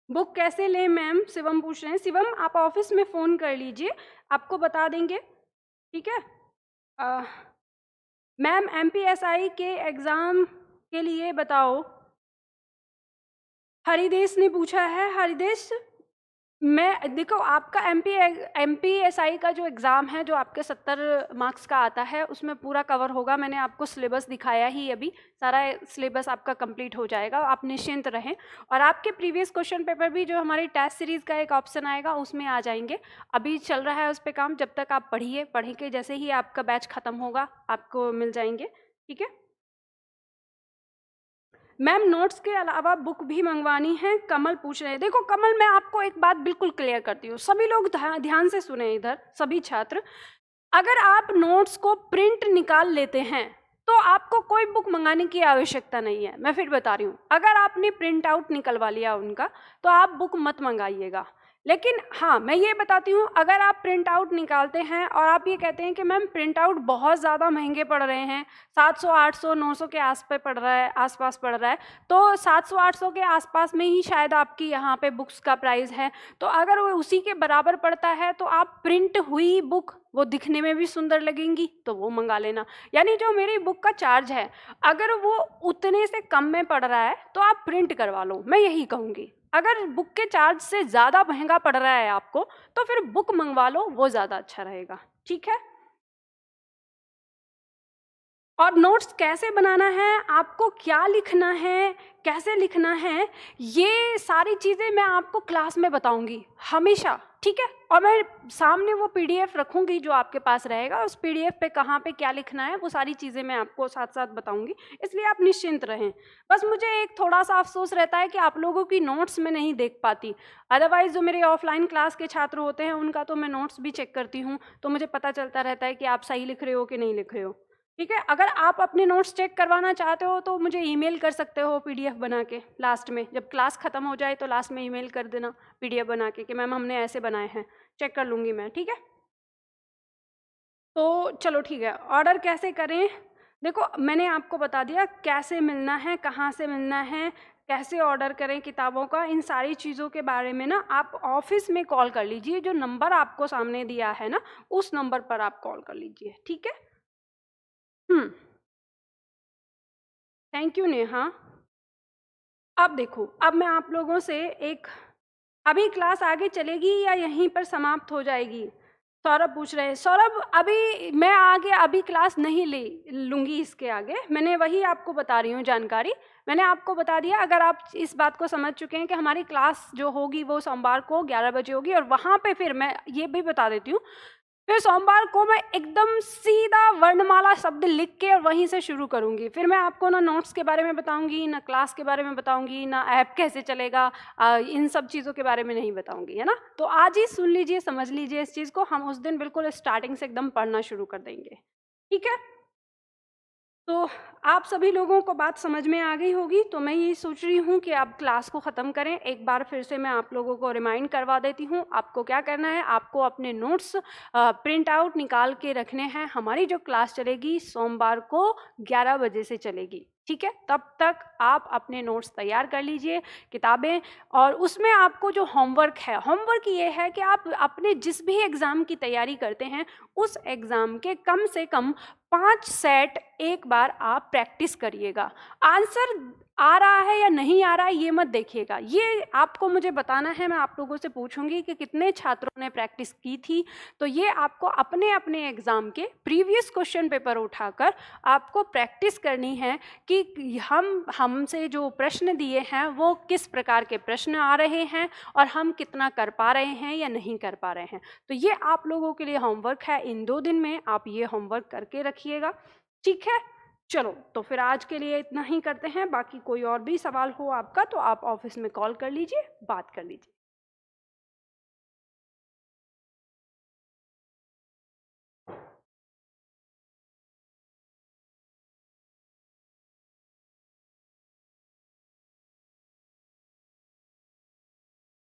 बुक कैसे लें मैम, शिवम पूछ रहे हैं। शिवम, आप ऑफिस में फ़ोन कर लीजिए, आपको बता देंगे, ठीक है। मैम MPSI के एग्ज़ाम के लिए बताओ। हरिदेश ने पूछा है। हरिदेश, मैं देखो, आपका MPSI का जो एग्ज़ाम है, जो आपके 70 मार्क्स का आता है, उसमें पूरा कवर होगा। मैंने आपको सिलेबस दिखाया ही, अभी सारा सिलेबस आपका कंप्लीट हो जाएगा, आप निश्चिंत रहें। और आपके प्रीवियस क्वेश्चन पेपर भी, जो हमारी टेस्ट सीरीज़ का एक ऑप्शन आएगा, उसमें आ जाएंगे। अभी चल रहा है उस पर काम, जब तक आप पढ़िए, पढ़ के जैसे ही आपका बैच ख़त्म होगा आपको मिल जाएंगे, ठीक है। मैम नोट्स के अलावा बुक भी मंगवानी है, कमल पूछ रहे हैं। देखो कमल, मैं आपको एक बात बिल्कुल क्लियर करती हूँ, सभी लोग ध्यान से सुने इधर, सभी छात्र। अगर आप नोट्स को प्रिंट निकाल लेते हैं तो आपको कोई बुक मंगाने की आवश्यकता नहीं है। मैं फिर बता रही हूँ, अगर आपने प्रिंट आउट निकलवा लिया उनका, तो आप बुक मत मंगाइएगा। लेकिन हाँ, मैं ये बताती हूँ, अगर आप प्रिंट आउट निकालते हैं और आप ये कहते हैं कि मैम प्रिंट आउट बहुत ज़्यादा महंगे पड़ रहे हैं, 700, 800, 900 के आसपास पड़ रहा है, तो 700, 800 के आसपास में ही शायद आपकी यहाँ पे बुक्स का प्राइस है। तो अगर वो उसी के बराबर पड़ता है, तो आप प्रिंट हुई बुक, वो दिखने में भी सुंदर लगेंगी, तो वो मंगा लेना। यानी जो मेरी बुक का चार्ज है, अगर वो उतने से कम में पड़ रहा है तो आप प्रिंट करवा लो, मैं यही कहूँगी। अगर बुक के चार्ज से ज़्यादा महंगा पड़ रहा है आपको, तो फिर बुक मंगवा लो, वो ज़्यादा अच्छा रहेगा, ठीक है। और नोट्स कैसे बनाना है, आपको क्या लिखना है, कैसे लिखना है, ये सारी चीज़ें मैं आपको क्लास में बताऊंगी हमेशा, ठीक है। और मैं सामने वो PDF रखूंगी जो आपके पास रहेगा, उस PDF पे कहाँ पे क्या लिखना है, वो सारी चीज़ें मैं आपको साथ साथ बताऊंगी, इसलिए आप निश्चिंत रहें। बस मुझे एक थोड़ा सा अफसोस रहता है कि आप लोगों की नोट्स मैं नहीं देख पाती। अदरवाइज़ जो मेरे ऑफलाइन क्लास के छात्र होते हैं, उनका तो मैं नोट्स भी चेक करती हूँ, तो मुझे पता चलता रहता है कि आप सही लिख रहे हो कि नहीं लिख रहे हो, ठीक है। अगर आप अपने नोट्स चेक करवाना चाहते हो तो मुझे ईमेल कर सकते हो PDF बना के, लास्ट में जब क्लास ख़त्म हो जाए तो लास्ट में ईमेल कर देना PDF बना के कि मैम हमने ऐसे बनाए हैं, चेक कर लूँगी मैं, ठीक है। तो चलो ठीक है, ऑर्डर कैसे करें, देखो मैंने आपको बता दिया कैसे मिलना है, कहाँ से मिलना है, कैसे ऑर्डर करें किताबों का, इन सारी चीज़ों के बारे में ना आप ऑफिस में कॉल कर लीजिए। जो नंबर आपको सामने दिया है ना, उस नंबर पर आप कॉल कर लीजिए, ठीक है। Thank you Neha. अब देखो, अब मैं आप लोगों से एक, अभी क्लास आगे चलेगी या यहीं पर समाप्त हो जाएगी? सौरभ पूछ रहे हैं। सौरभ, अभी मैं आगे अभी क्लास नहीं लूँगी इसके आगे, मैंने वही आपको बता रही हूँ जानकारी। मैंने आपको बता दिया, अगर आप इस बात को समझ चुके हैं कि हमारी क्लास जो होगी वो सोमवार को 11 बजे होगी, और वहाँ पे फिर मैं ये भी बता देती हूँ, फिर सोमवार को मैं एकदम सीधा वर्णमाला शब्द लिख के और वहीं से शुरू करूँगी। फिर मैं आपको ना नोट्स के बारे में बताऊँगी, ना क्लास के बारे में बताऊँगी, ना ऐप कैसे चलेगा, इन सब चीज़ों के बारे में नहीं बताऊँगी, है ना। तो आज ही सुन लीजिए, समझ लीजिए इस चीज़ को, हम उस दिन बिल्कुल स्टार्टिंग से एकदम पढ़ना शुरू कर देंगे, ठीक है। तो आप सभी लोगों को बात समझ में आ गई होगी, तो मैं ये सोच रही हूँ कि आप क्लास को ख़त्म करें। एक बार फिर से मैं आप लोगों को रिमाइंड करवा देती हूँ, आपको क्या करना है, आपको अपने नोट्स प्रिंट आउट निकाल के रखने हैं। हमारी जो क्लास चलेगी सोमवार को 11 बजे से चलेगी, ठीक है। तब तक आप अपने नोट्स तैयार कर लीजिए, किताबें, और उसमें आपको जो होमवर्क है, होमवर्क ये है कि आप अपने जिस भी एग्ज़ाम की तैयारी करते हैं, उस एग्ज़ाम के कम से कम 5 सेट एक बार आप प्रैक्टिस करिएगा। आंसर आ रहा है या नहीं आ रहा है ये मत देखिएगा, ये आपको मुझे बताना है। मैं आप लोगों से पूछूंगी कि कितने छात्रों ने प्रैक्टिस की थी, तो ये आपको अपने अपने एग्ज़ाम के प्रीवियस क्वेश्चन पेपर उठाकर आपको प्रैक्टिस करनी है कि हमसे जो प्रश्न दिए हैं वो किस प्रकार के प्रश्न आ रहे हैं और हम कितना कर पा रहे हैं या नहीं कर पा रहे हैं। तो ये आप लोगों के लिए होमवर्क है, इन 2 दिन में आप ये होमवर्क करके रखिएगा, ठीक है। चलो, तो फिर आज के लिए इतना ही करते हैं। बाकी कोई और भी सवाल हो आपका तो आप ऑफिस में कॉल कर लीजिए, बात कर लीजिए।